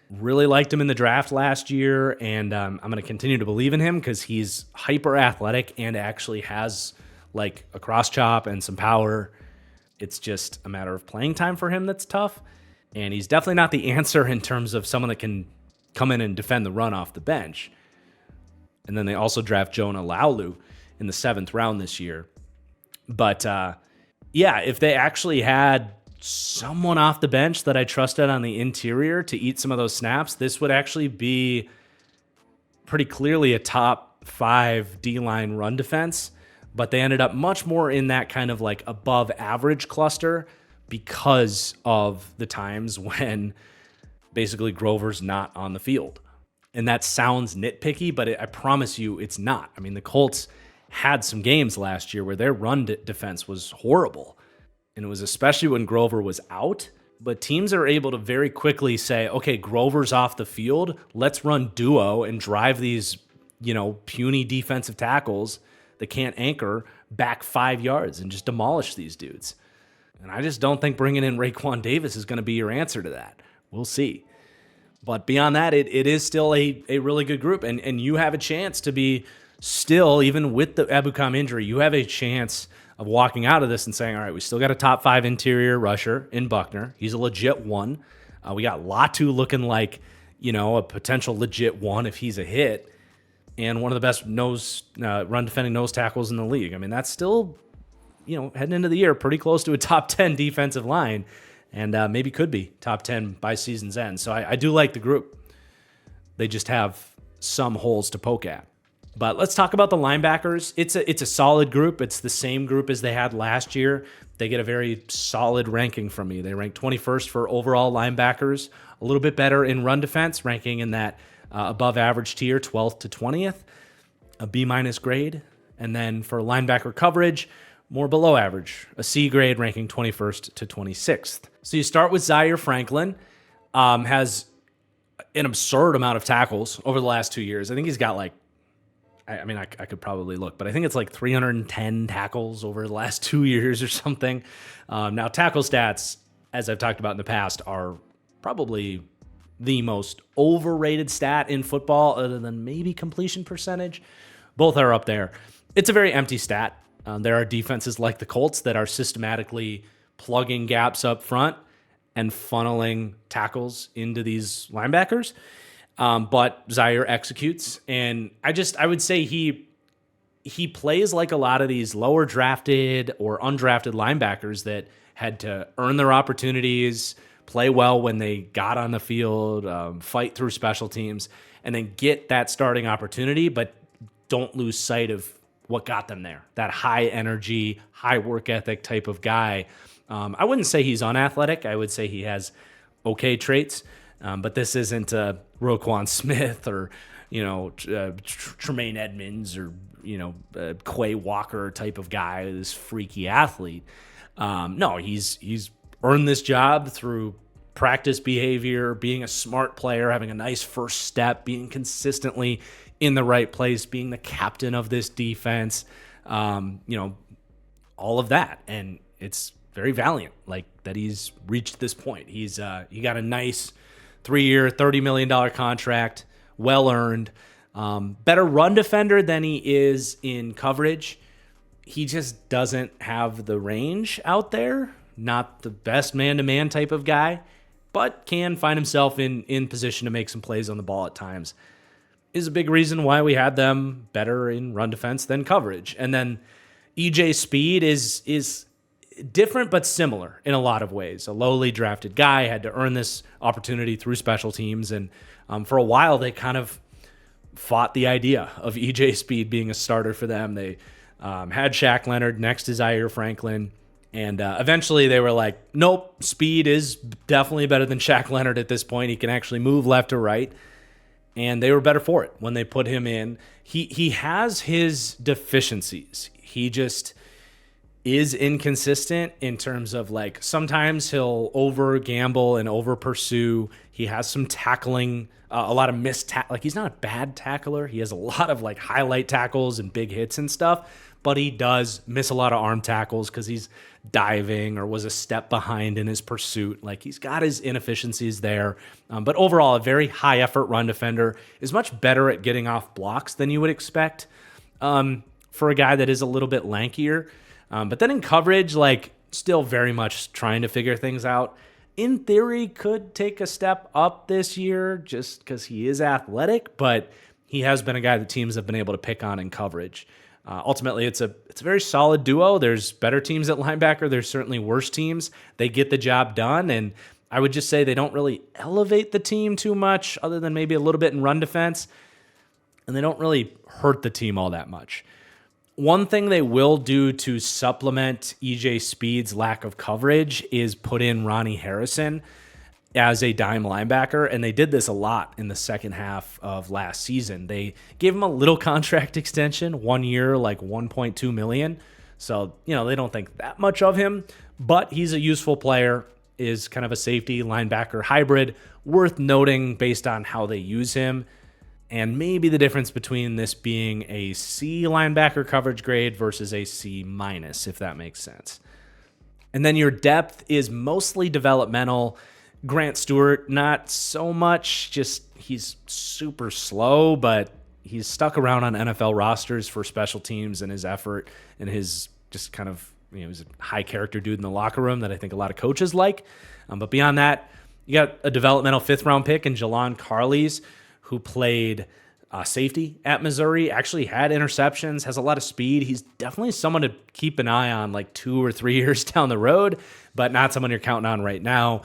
Really liked him in the draft last year, and I'm going to continue to believe in him because he's hyper athletic and actually has like a cross chop and some power. It's just a matter of playing time for him that's tough, and he's definitely not the answer in terms of someone that can come in and defend the run off the bench. And then they also draft Jonah Laulu in the 7th round this year. But yeah, if they actually had someone off the bench that I trusted on the interior to eat some of those snaps, this would actually be pretty clearly a top 5 D-line run defense. But they ended up much more in that kind of like above average cluster because of the times when basically Grover's not on the field. And that sounds nitpicky, but I promise you it's not. I mean, the Colts had some games last year where their run defense was horrible. And it was especially when Grover was out. But teams are able to very quickly say, okay, Grover's off the field. Let's run duo and drive these, puny defensive tackles that can't anchor back 5 yards and just demolish these dudes. And I just don't think bringing in Raekwon Davis is going to be your answer to that. We'll see. But beyond that, it is still a really good group. And you have a chance to be still, even with the Ebukam injury, you have a chance of walking out of this and saying, all right, we still got a top 5 interior rusher in Buckner. He's a legit 1. We got Latu looking like, a potential legit 1 if he's a hit. And one of the best run defending nose tackles in the league. I mean, that's still, heading into the year, pretty close to a top 10 defensive line. And maybe could be top 10 by season's end. So I do like the group. They just have some holes to poke at. But let's talk about the linebackers. It's a solid group. It's the same group as they had last year. They get a very solid ranking from me. They rank 21st for overall linebackers, a little bit better in run defense, ranking in that above average tier, 12th to 20th, a B- grade. And then for linebacker coverage, more below average, a C grade, ranking 21st to 26th. So you start with Zaire Franklin, has an absurd amount of tackles over the last 2 years. I think he's got I could probably look, but I think it's like 310 tackles over the last 2 years or something. Now, tackle stats, as I've talked about in the past, are probably the most overrated stat in football, other than maybe completion percentage. Both are up there. It's a very empty stat. There are defenses like the Colts that are systematically plugging gaps up front and funneling tackles into these linebackers. But Zaire executes, and I would say he plays like a lot of these lower drafted or undrafted linebackers that had to earn their opportunities, play well when they got on the field, fight through special teams, and then get that starting opportunity, but don't lose sight of what got them there. That high energy, high work ethic type of guy. I wouldn't say he's unathletic. I would say he has okay traits. But this isn't Roquan Smith or, Tremaine Edmonds or, Quay Walker type of guy, this freaky athlete. No, he's earned this job through practice behavior, being a smart player, having a nice first step, being consistently in the right place, being the captain of this defense, all of that. And it's very valiant, that he's reached this point. He got a nice 3-year, $30 million contract, well earned. Better run defender than he is in coverage. he just doesn't have the range out there. Not the best man-to-man type of guy, but can find himself in position to make some plays on the ball at times. Is a big reason why we had them better in run defense than coverage. And then EJ Speed is different but similar in a lot of ways. A lowly drafted guy, had to earn this opportunity through special teams, and for a while they kind of fought the idea of EJ Speed being a starter for them. They had Shaq Leonard next to Zaire Franklin, and eventually they were like, nope, Speed is definitely better than Shaq Leonard at this point. He can actually move left or right, and they were better for it when they put him in. He has his deficiencies. He just is inconsistent in terms of, like, sometimes he'll over gamble and over pursue. He has some tackling, a lot of missed like, he's not a bad tackler. He has a lot of like highlight tackles and big hits and stuff, but he does miss a lot of arm tackles because he's diving or was a step behind in his pursuit. Like, he's got his inefficiencies there. But overall, a very high effort run defender, is much better at getting off blocks than you would expect for a guy that is a little bit lankier. But then in coverage, like, still very much trying to figure things out. In theory, could take a step up this year just because he is athletic, but he has been a guy that teams have been able to pick on in coverage. Ultimately, it's a very solid duo. There's better teams at linebacker. There's certainly worse teams. They get the job done, and I would just say they don't really elevate the team too much, other than maybe a little bit in run defense, and they don't really hurt the team all that much. One thing they will do to supplement EJ Speed's lack of coverage is put in Ronnie Harrison as a dime linebacker, and they did this a lot in the second half of last season. They gave him a little contract extension, 1 year, like $1.2 million. So, they don't think that much of him, but he's a useful player, is kind of a safety linebacker hybrid, worth noting based on how they use him. And maybe the difference between this being a C linebacker coverage grade versus a C-, if that makes sense. And then your depth is mostly developmental. Grant Stewart, not so much. Just he's super slow, but he's stuck around on NFL rosters for special teams and his effort and his just kind of, he's a high character dude in the locker room that I think a lot of coaches like. But beyond that, you got a developmental 5th round pick in Jalon Carleys, who played safety at Missouri, actually had interceptions, has a lot of speed. He's definitely someone to keep an eye on like 2 or 3 years down the road, but not someone you're counting on right now.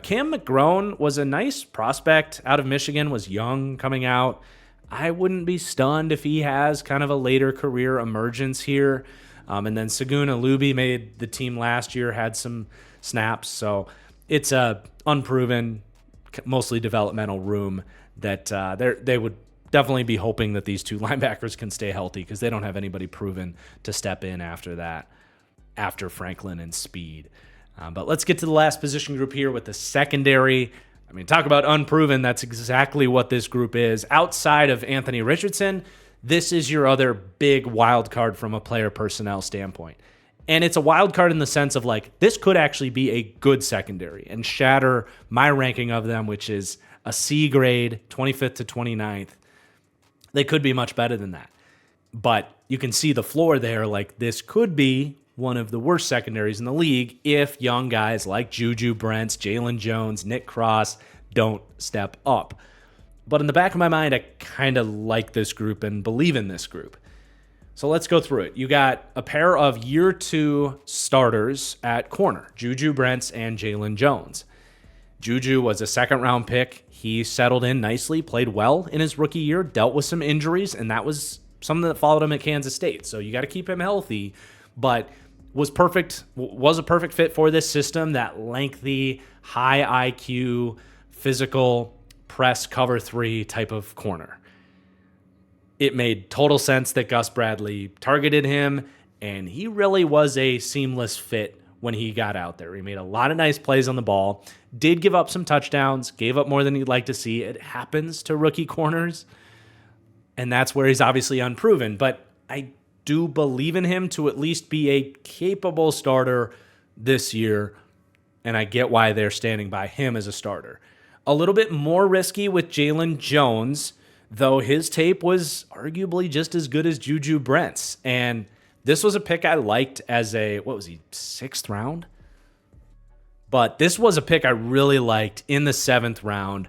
Cam McGrone was a nice prospect out of Michigan, was young coming out. I wouldn't be stunned if he has kind of a later career emergence here. And then Segun Alubi made the team last year, had some snaps. So it's a unproven, mostly developmental room that they would definitely be hoping that these two linebackers can stay healthy, because they don't have anybody proven to step in after that, after Franklin and Speed. But let's get to the last position group here with the secondary. I mean, talk about unproven. That's exactly what this group is. Outside of Anthony Richardson, this is your other big wild card from a player personnel standpoint. And it's a wild card in the sense of, like, this could actually be a good secondary and shatter my ranking of them, which is a C grade, 25th to 29th. They could be much better than that. But you can see the floor there. Like, this could be one of the worst secondaries in the league if young guys like Juju Brents, Jalen Jones, Nick Cross don't step up. But in the back of my mind, I kind of like this group and believe in this group. So let's go through it. You got a pair of year 2 starters at corner, Juju Brents and Jalen Jones. Juju was a 2nd round pick. He settled in nicely, played well in his rookie year, dealt with some injuries, and that was something that followed him at Kansas State. So you got to keep him healthy, but was a perfect fit for this system, that lengthy, high IQ, physical, press cover 3 type of corner. It made total sense that Gus Bradley targeted him, and he really was a seamless fit when he got out there. He made a lot of nice plays on the ball, did give up some touchdowns, gave up more than you'd like to see. It happens to rookie corners, and that's where he's obviously unproven. But I do believe in him to at least be a capable starter this year, and I get why they're standing by him as a starter. A little bit more risky with Jalen Jones, though his tape was arguably just as good as Juju Brent's, and This was a pick I liked as a, what was he, 6th round? But this was a pick I really liked in the 7th round.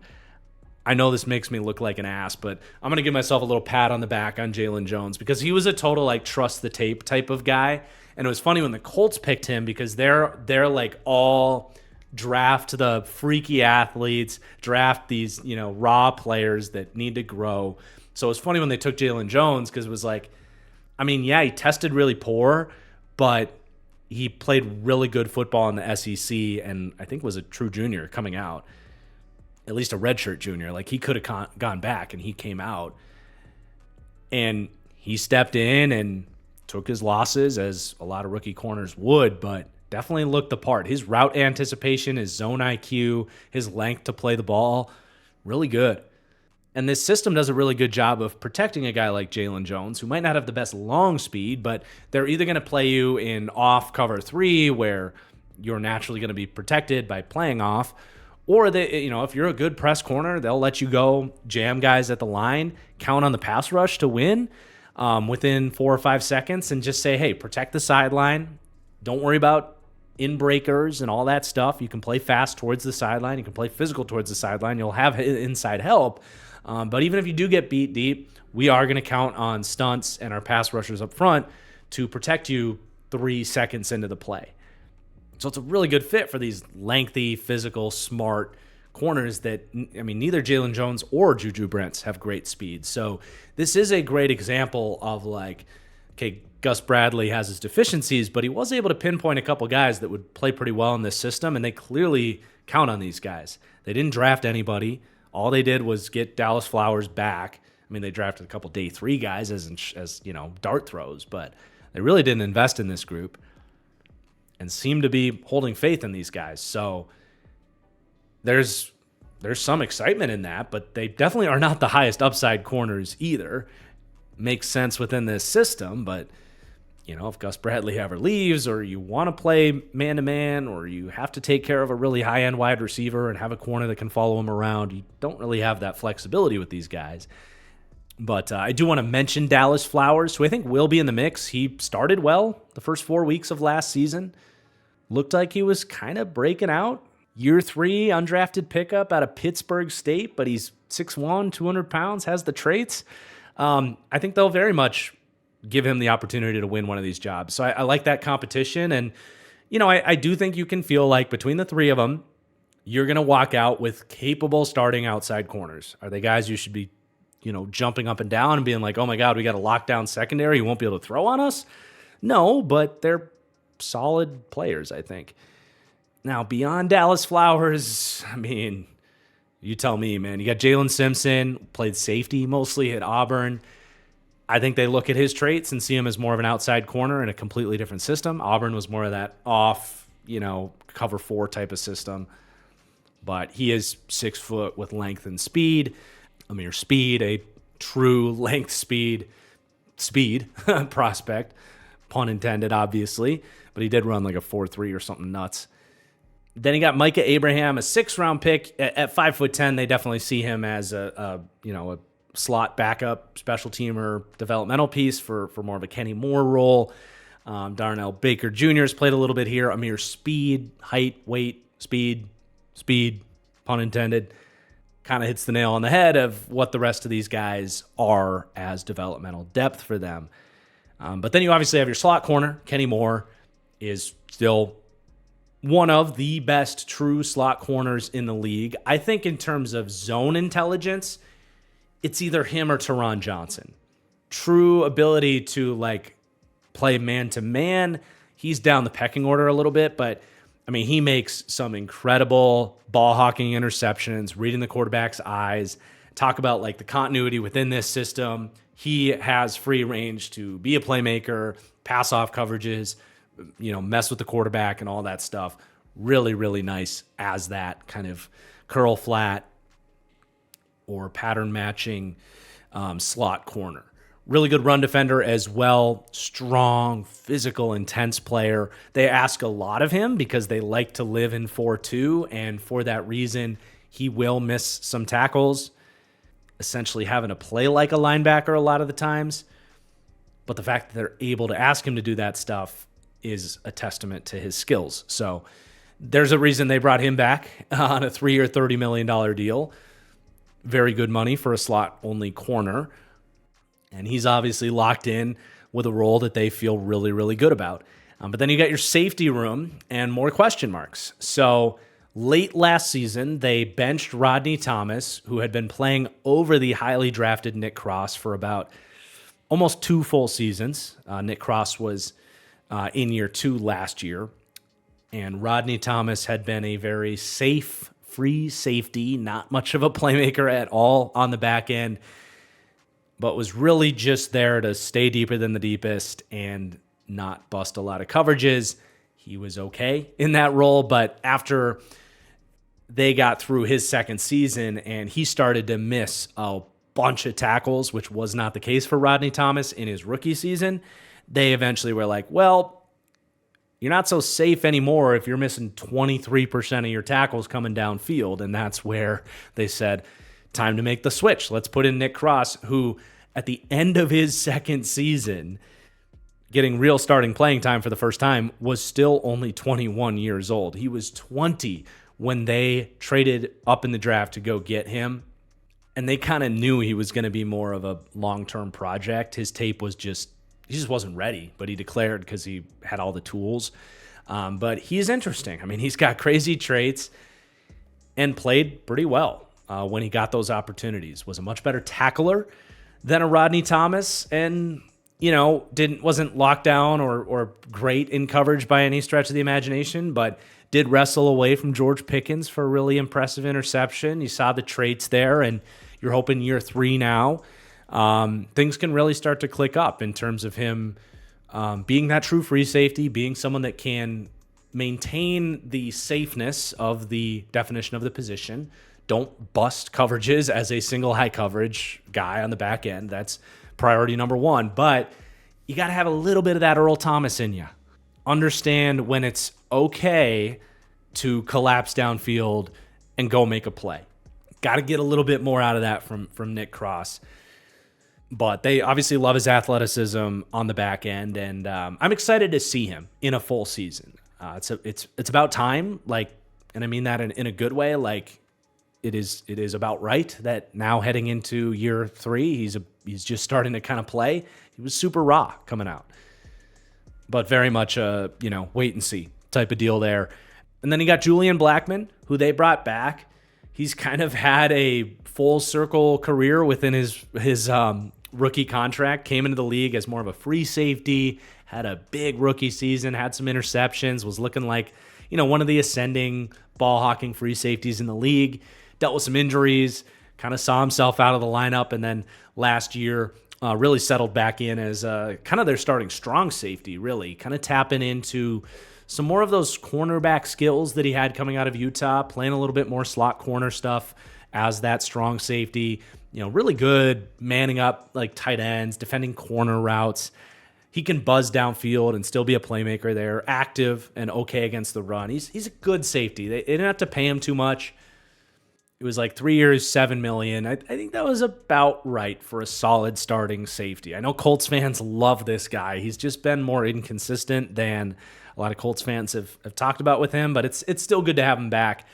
I know this makes me look like an ass, but I'm going to give myself a little pat on the back on Jalen Jones because he was a total like trust the tape type of guy. And it was funny when the Colts picked him because they're like all draft the freaky athletes, draft these, raw players that need to grow. So it was funny when they took Jalen Jones because it was like, yeah, he tested really poor, but he played really good football in the SEC and I think was a true junior coming out, at least a redshirt junior. Like he could have gone back and he came out and he stepped in and took his losses as a lot of rookie corners would, but definitely looked the part. His route anticipation, his zone IQ, his length to play the ball, really good. And this system does a really good job of protecting a guy like Jalen Jones, who might not have the best long speed, but they're either going to play you in off cover 3, where you're naturally going to be protected by playing off, or they, if you're a good press corner, they'll let you go jam guys at the line, count on the pass rush to win within 4 or 5 seconds, and just say, hey, protect the sideline. Don't worry about in breakers and all that stuff. You can play fast towards the sideline. You can play physical towards the sideline. You'll have inside help. But even if you do get beat deep, we are going to count on stunts and our pass rushers up front to protect you 3 seconds into the play. So it's a really good fit for these lengthy, physical, smart corners that, neither Jalen Jones or Juju Brents have great speed. So this is a great example of like, okay, Gus Bradley has his deficiencies, but he was able to pinpoint a couple guys that would play pretty well in this system, and they clearly count on these guys. They didn't draft anybody. All they did was get Dallas Flowers back. They drafted a couple day 3 guys as dart throws, but they really didn't invest in this group and seem to be holding faith in these guys. So there's some excitement in that, but they definitely are not the highest upside corners either. Makes sense within this system, but if Gus Bradley ever leaves, or you want to play man-to-man, or you have to take care of a really high-end wide receiver and have a corner that can follow him around, you don't really have that flexibility with these guys. But I do want to mention Dallas Flowers, who I think will be in the mix. He started well the first 4 weeks of last season. Looked like he was kind of breaking out. Year 3, undrafted pickup out of Pittsburgh State, but he's 6'1", 200 pounds, has the traits. I think they'll very much give him the opportunity to win one of these jobs. So I like that competition. And, I do think you can feel like between the 3 of them, you're going to walk out with capable starting outside corners. Are they guys you should be, jumping up and down and being like, oh my God, we got a lockdown secondary. You won't be able to throw on us? No, but they're solid players, I think. Now, beyond Dallas Flowers, you tell me, man. You got Jalen Simpson, played safety mostly at Auburn. I think they look at his traits and see him as more of an outside corner in a completely different system. Auburn was more of that off, cover 4 type of system. But he is 6 foot with length and speed. Speed, a true length speed prospect. Pun intended, obviously. But he did run like a 4.3 or something nuts. Then you got Micah Abraham, a 6th-round pick. At 5'10", they definitely see him as a slot backup, special teamer, developmental piece for more of a Kenny Moore role. Darnell Baker Jr. has played a little bit here. Speed, height, weight, speed, pun intended. Kind of hits the nail on the head of what the rest of these guys are as developmental depth for them. But then you obviously have your slot corner. Kenny Moore is still one of the best true slot corners in the league. I think in terms of zone intelligence, it's either him or Teron Johnson. True ability to play man-to-man, he's down the pecking order a little bit, but he makes some incredible ball hawking interceptions, reading the quarterback's eyes. Talk about the continuity within this system. He has free range to be a playmaker, pass off coverages, mess with the quarterback and all that stuff. Really, really nice as that kind of curl flat or pattern matching slot corner. Really good run defender as well. Strong, physical, intense player. They ask a lot of him because they like to live in 4-2, and for that reason, he will miss some tackles, essentially having to play like a linebacker a lot of the times. But the fact that they're able to ask him to do that stuff is a testament to his skills. So there's a reason they brought him back on a 3-year, $30 million deal. Very good money for a slot-only corner. And he's obviously locked in with a role that they feel really, really good about. But then you got your safety room and more question marks. So late last season, they benched Rodney Thomas, who had been playing over the highly drafted Nick Cross for about almost 2 full seasons. Nick Cross was in year 2 last year. And Rodney Thomas had been a very safe, free safety, not much of a playmaker at all on the back end, but was really just there to stay deeper than the deepest and not bust a lot of coverages. He was okay in that role, but after they got through his second season and he started to miss a bunch of tackles, which was not the case for Rodney Thomas in his rookie season, they eventually were like, well, you're not so safe anymore if you're missing 23% of your tackles coming downfield. And that's where they said, time to make the switch. Let's put in Nick Cross, who at the end of his second season, getting real starting playing time for the first time, was still only 21 years old. He was 20 when they traded up in the draft to go get him. And they kind of knew he was going to be more of a long-term project. His tape was he just wasn't ready, but he declared because he had all the tools. But he's interesting. I mean, he's got crazy traits and played pretty well when he got those opportunities. Was a much better tackler than a Rodney Thomas, and wasn't locked down or great in coverage by any stretch of the imagination, but did wrestle away from George Pickens for a really impressive interception. You saw the traits there, and you're hoping year 3 now. Things can really start to click up in terms of him being that true free safety, being someone that can maintain the safeness of the definition of the position. Don't bust coverages as a single high coverage guy on the back end. That's priority number 1. But you got to have a little bit of that Earl Thomas in you. Understand when it's okay to collapse downfield and go make a play. Got to get a little bit more out of that from Nick Cross. But they obviously love his athleticism on the back end, and I'm excited to see him in a full season. It's about time, and I mean that in a good way. Like it is about right that now heading into year 3, he's just starting to kind of play. He was super raw coming out, but very much a wait and see type of deal there. And then you got Julian Blackmon, who they brought back. He's kind of had a full circle career within his rookie contract. Came into the league as more of a free safety, had a big rookie season, had some interceptions, was looking like one of the ascending ball hawking free safeties in the league. Dealt with some injuries, kind of saw himself out of the lineup, and then last year really settled back in as kind of their starting strong safety, really kind of tapping into some more of those cornerback skills that he had coming out of Utah, playing a little bit more slot corner stuff as that strong safety, really good manning up like tight ends, defending corner routes. He can buzz downfield and still be a playmaker there, active and okay against the run. He's a good safety. They didn't have to pay him too much. It was like 3 years, $7 million. I think that was about right for a solid starting safety. I know Colts fans love this guy. He's just been more inconsistent than a lot of Colts fans have talked about with him, but it's still good to have him back,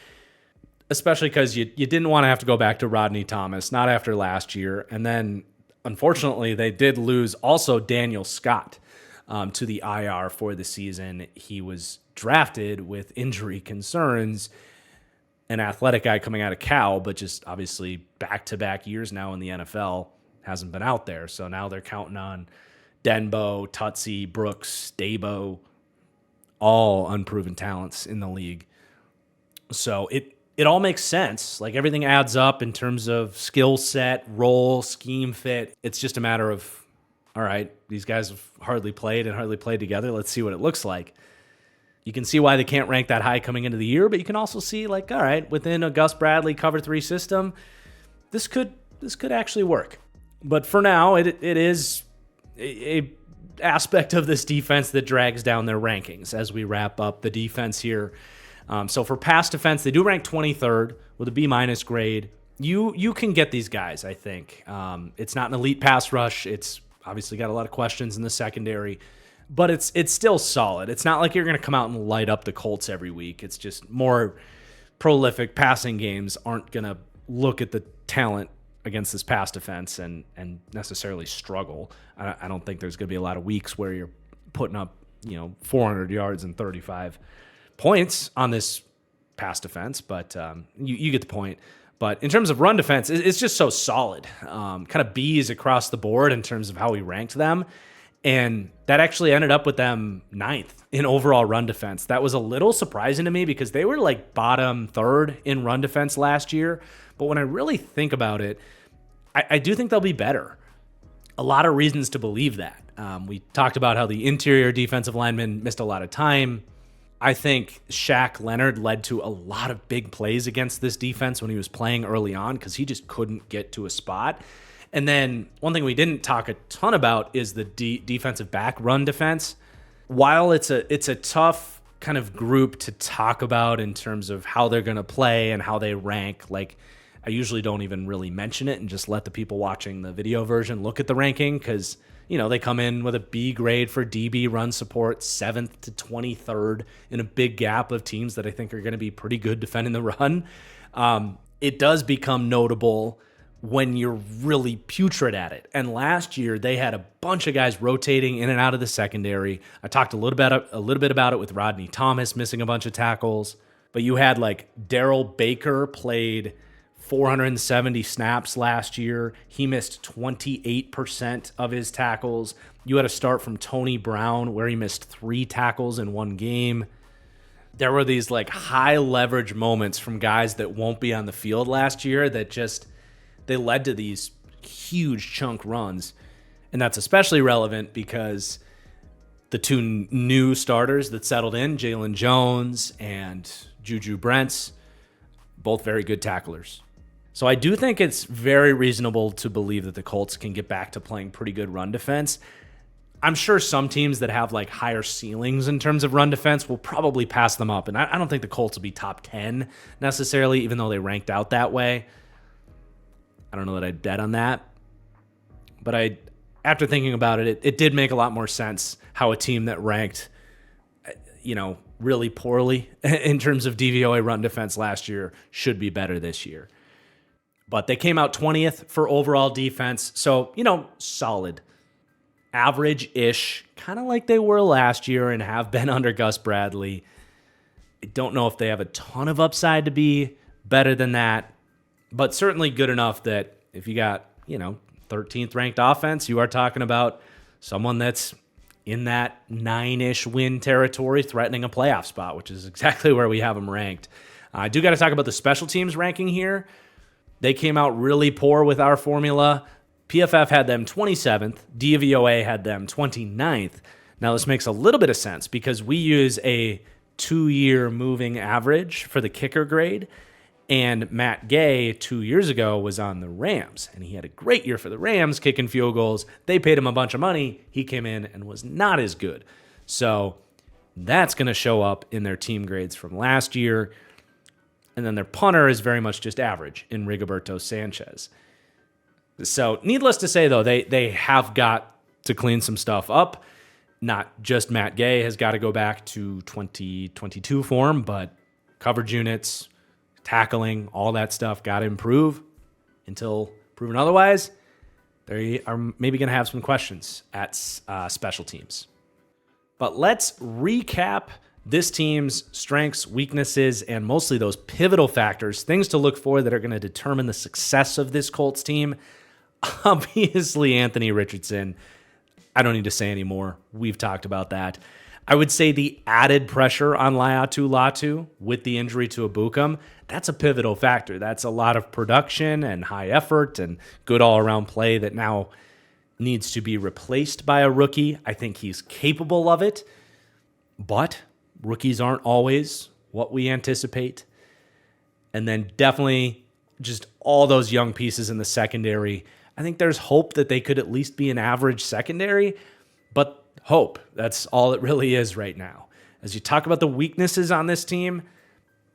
especially because you didn't want to have to go back to Rodney Thomas, not after last year. And then, unfortunately, they did lose also Daniel Scott to the IR for the season. He was drafted with injury concerns, an athletic guy coming out of Cal, but just obviously back-to-back years now in the NFL, hasn't been out there. So now they're counting on Denbo, Tutsi, Brooks, Dabo, all unproven talents in the league. So it all makes sense. Like everything adds up in terms of skill set, role, scheme fit. It's just a matter of, all right, these guys have hardly played together. Let's see what it looks like. You can see why they can't rank that high coming into the year, but you can also see like, all right, within a Gus Bradley cover 3 system, this could actually work. But for now, it is a aspect of this defense that drags down their rankings as we wrap up the defense here. So for pass defense, they do rank 23rd with a B- grade. You can get these guys, I think. It's not an elite pass rush. It's Obviously got a lot of questions in the secondary, but it's still solid. It's not like you're going to come out and light up the Colts every week. It's just more prolific passing games aren't going to look at the talent against this pass defense and necessarily struggle. I don't think there's going to be a lot of weeks where you're putting up 400 yards and 35 points on this pass defense, but you get the point. But in terms of run defense, it's just so solid. Kind of B's across the board in terms of how we ranked them. And that actually ended up with them 9th in overall run defense. That was a little surprising to me because they were like bottom 3rd in run defense last year. But when I really think about it, I do think they'll be better. A lot of reasons to believe that. We talked about how the interior defensive linemen missed a lot of time. I think Shaq Leonard led to a lot of big plays against this defense when he was playing early on because he just couldn't get to a spot. And then one thing we didn't talk a ton about is the defensive back run defense. While it's a tough kind of group to talk about in terms of how they're going to play and how they rank, like I usually don't even really mention it and just let the people watching the video version look at the ranking because they come in with a B grade for DB run support, 7th to 23rd in a big gap of teams that I think are going to be pretty good defending the run. It does become notable when you're really putrid at it. And last year they had a bunch of guys rotating in and out of the secondary. I talked a little bit about it with Rodney Thomas missing a bunch of tackles, but you had like Darrell Baker played 470 snaps last year. He missed 28% of his tackles. You had a start from Tony Brown where he missed 3 tackles in one game. There were these like high leverage moments from guys that won't be on the field last year that just they led to these huge chunk runs. And that's especially relevant because the 2 new starters that settled in, Jalen Jones and Juju Brents, both very good tacklers. So I do think it's very reasonable to believe that the Colts can get back to playing pretty good run defense. I'm sure some teams that have like higher ceilings in terms of run defense will probably pass them up. And I don't think the Colts will be top 10 necessarily, even though they ranked out that way. I don't know that I'd bet on that. But after thinking about it, it did make a lot more sense how a team that ranked, really poorly in terms of DVOA run defense last year should be better this year. But they came out 20th for overall defense. So, solid. Average-ish, kind of like they were last year and have been under Gus Bradley. I don't know if they have a ton of upside to be better than that, but certainly good enough that if you got, 13th ranked offense, you are talking about someone that's in that 9-ish win territory threatening a playoff spot, which is exactly where we have them ranked. I do got to talk about the special teams ranking here. They came out really poor with our formula. PFF had them 27th. DVOA had them 29th. Now, this makes a little bit of sense because we use a 2-year moving average for the kicker grade. And Matt Gay 2 years ago was on the Rams, and he had a great year for the Rams kicking field goals. They paid him a bunch of money. He came in and was not as good. So that's going to show up in their team grades from last year. And then their punter is very much just average in Rigoberto Sanchez. So needless to say, though, they have got to clean some stuff up. Not just Matt Gay has got to go back to 2022 form, but coverage units, tackling, all that stuff got to improve. Until proven otherwise, they are maybe going to have some questions at special teams. But let's recap this team's strengths, weaknesses, and mostly those pivotal factors, things to look for that are going to determine the success of this Colts team. Obviously, Anthony Richardson. I don't need to say anymore. We've talked about that. I would say the added pressure on Laiatu Latu with the injury to Abukum, that's a pivotal factor. That's a lot of production and high effort and good all-around play that now needs to be replaced by a rookie. I think he's capable of it, but rookies aren't always what we anticipate. And then definitely just all those young pieces in the secondary. I think there's hope that they could at least be an average secondary, but hope. That's all it really is right now. As you talk about the weaknesses on this team,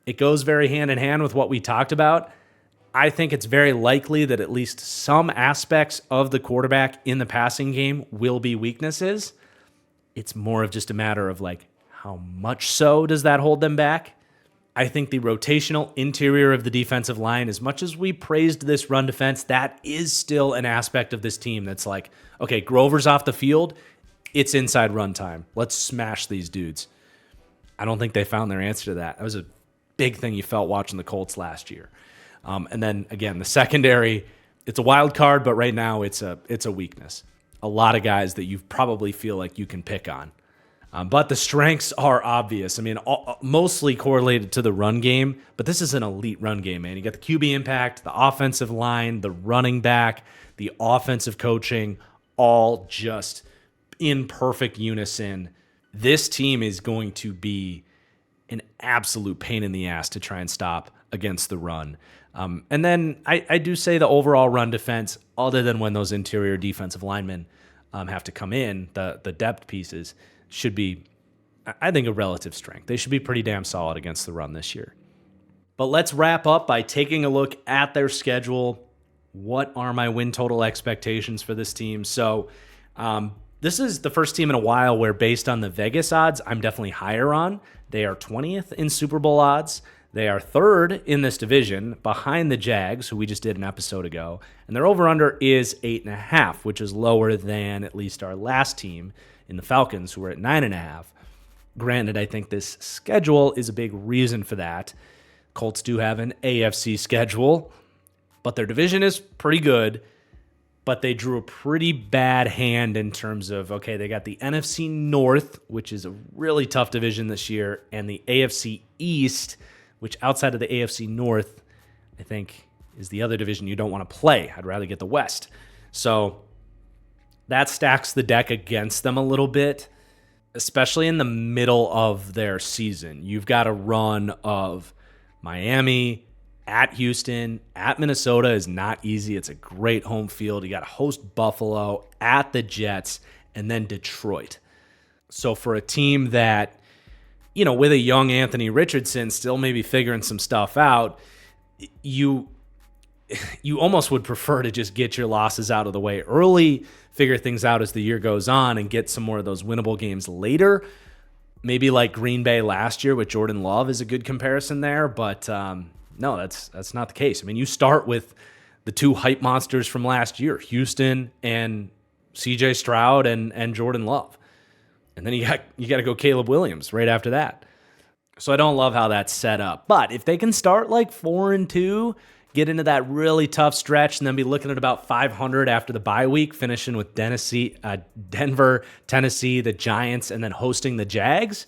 it goes very hand in hand with what we talked about. I think it's very likely that at least some aspects of the quarterback in the passing game will be weaknesses. It's more of just a matter of like, how much so does that hold them back? I think the rotational interior of the defensive line, as much as we praised this run defense, that is still an aspect of this team that's like, okay, Grover's off the field, it's inside run time. Let's smash these dudes. I don't think they found their answer to that. That was a big thing you felt watching the Colts last year. And then, again, the secondary, it's a wild card, but right now it's a weakness. A lot of guys that you probably feel like you can pick on. But the strengths are obvious. I mean, mostly correlated to the run game, but this is an elite run game, man. You got the QB impact, the offensive line, the running back, the offensive coaching, all just in perfect unison. This team is going to be an absolute pain in the ass to try and stop against the run. And then I do say the overall run defense, other than when those interior defensive linemen have to come in, the depth pieces, should be, I think, a relative strength. They should be pretty damn solid against the run this year. But let's wrap up by taking a look at their schedule. What are my win total expectations for this team? So this is the first team in a while where, based on the Vegas odds, I'm definitely higher on. They are 20th in Super Bowl odds. They are third in this division behind the Jags, who we just did an episode ago. And their over-under is 8.5, which is lower than at least our last team in the Falcons, who were at 9.5. Granted, I think this schedule is a big reason for that. Colts do have an AFC schedule, but their division is pretty good. But they drew a pretty bad hand in terms of, okay, they got the NFC North, which is a really tough division this year, and the AFC East, which outside of the AFC North, I think is the other division you don't want to play. I'd rather get the West. So that stacks the deck against them a little bit, especially in the middle of their season. You've got a run of Miami, at Houston, at Minnesota is not easy. It's a great home field. You got to host Buffalo, at the Jets, and then Detroit. So for a team that, you know, with a young Anthony Richardson still maybe figuring some stuff out, you almost would prefer to just get your losses out of the way early, figure things out as the year goes on, and get some more of those winnable games later. Maybe like Green Bay last year with Jordan Love is a good comparison there, but no, that's not the case. I mean, you start with the two hype monsters from last year, Houston and CJ Stroud and Jordan Love. And then you got to go Caleb Williams right after that. So I don't love how that's set up. But if they can start like 4-2, get into that really tough stretch, and then be looking at about 500 after the bye week, finishing with Denver, Tennessee, the Giants, and then hosting the Jags,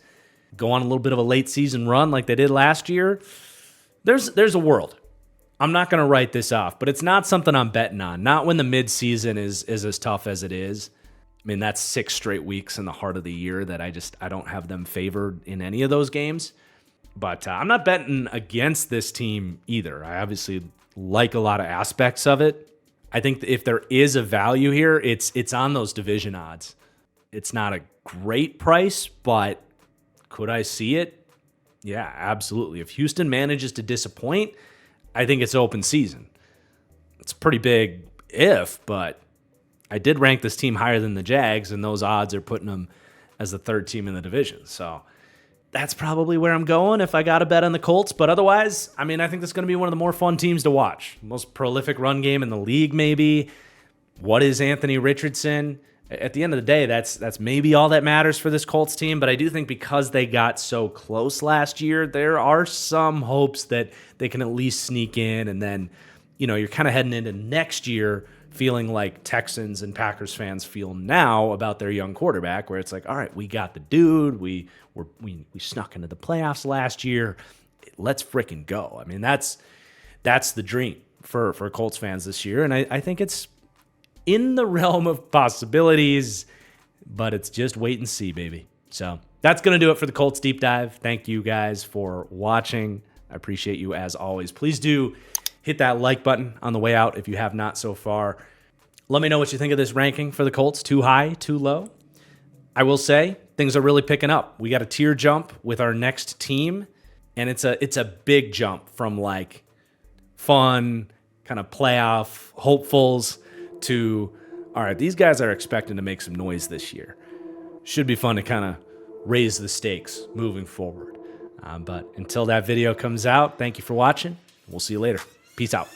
go on a little bit of a late season run like they did last year, there's a world. I'm not going to write this off, but it's not something I'm betting on. Not when the midseason is as tough as it is. I mean, that's 6 straight weeks in the heart of the year that I don't have them favored in any of those games. But I'm not betting against this team either. I obviously like a lot of aspects of it. I think if there is a value here, it's on those division odds. It's not a great price, but could I see it? Yeah, absolutely. If Houston manages to disappoint, I think it's open season. It's a pretty big if, but I did rank this team higher than the Jags, and those odds are putting them as the third team in the division. So that's probably where I'm going if I got to bet on the Colts. But otherwise, I mean, I think this is going to be one of the more fun teams to watch. Most prolific run game in the league, maybe. What is Anthony Richardson? At the end of the day, that's maybe all that matters for this Colts team. But I do think because they got so close last year, there are some hopes that they can at least sneak in. And then, you know, you're kind of heading into next year feeling like Texans and Packers fans feel now about their young quarterback, where it's like, all right, we got the dude. We snuck into the playoffs last year. Let's freaking go. I mean, that's the dream for Colts fans this year. And I think it's in the realm of possibilities, but it's just wait and see, baby. So that's going to do it for the Colts Deep Dive. Thank you guys for watching. I appreciate you as always. Please do hit that like button on the way out if you have not so far. Let me know what you think of this ranking for the Colts. Too high, too low? I will say things are really picking up. We got a tier jump with our next team, and it's a big jump from like fun, kind of playoff hopefuls to, all right, these guys are expecting to make some noise this year. Should be fun to kind of raise the stakes moving forward. But until that video comes out, thank you for watching. We'll see you later. Peace out.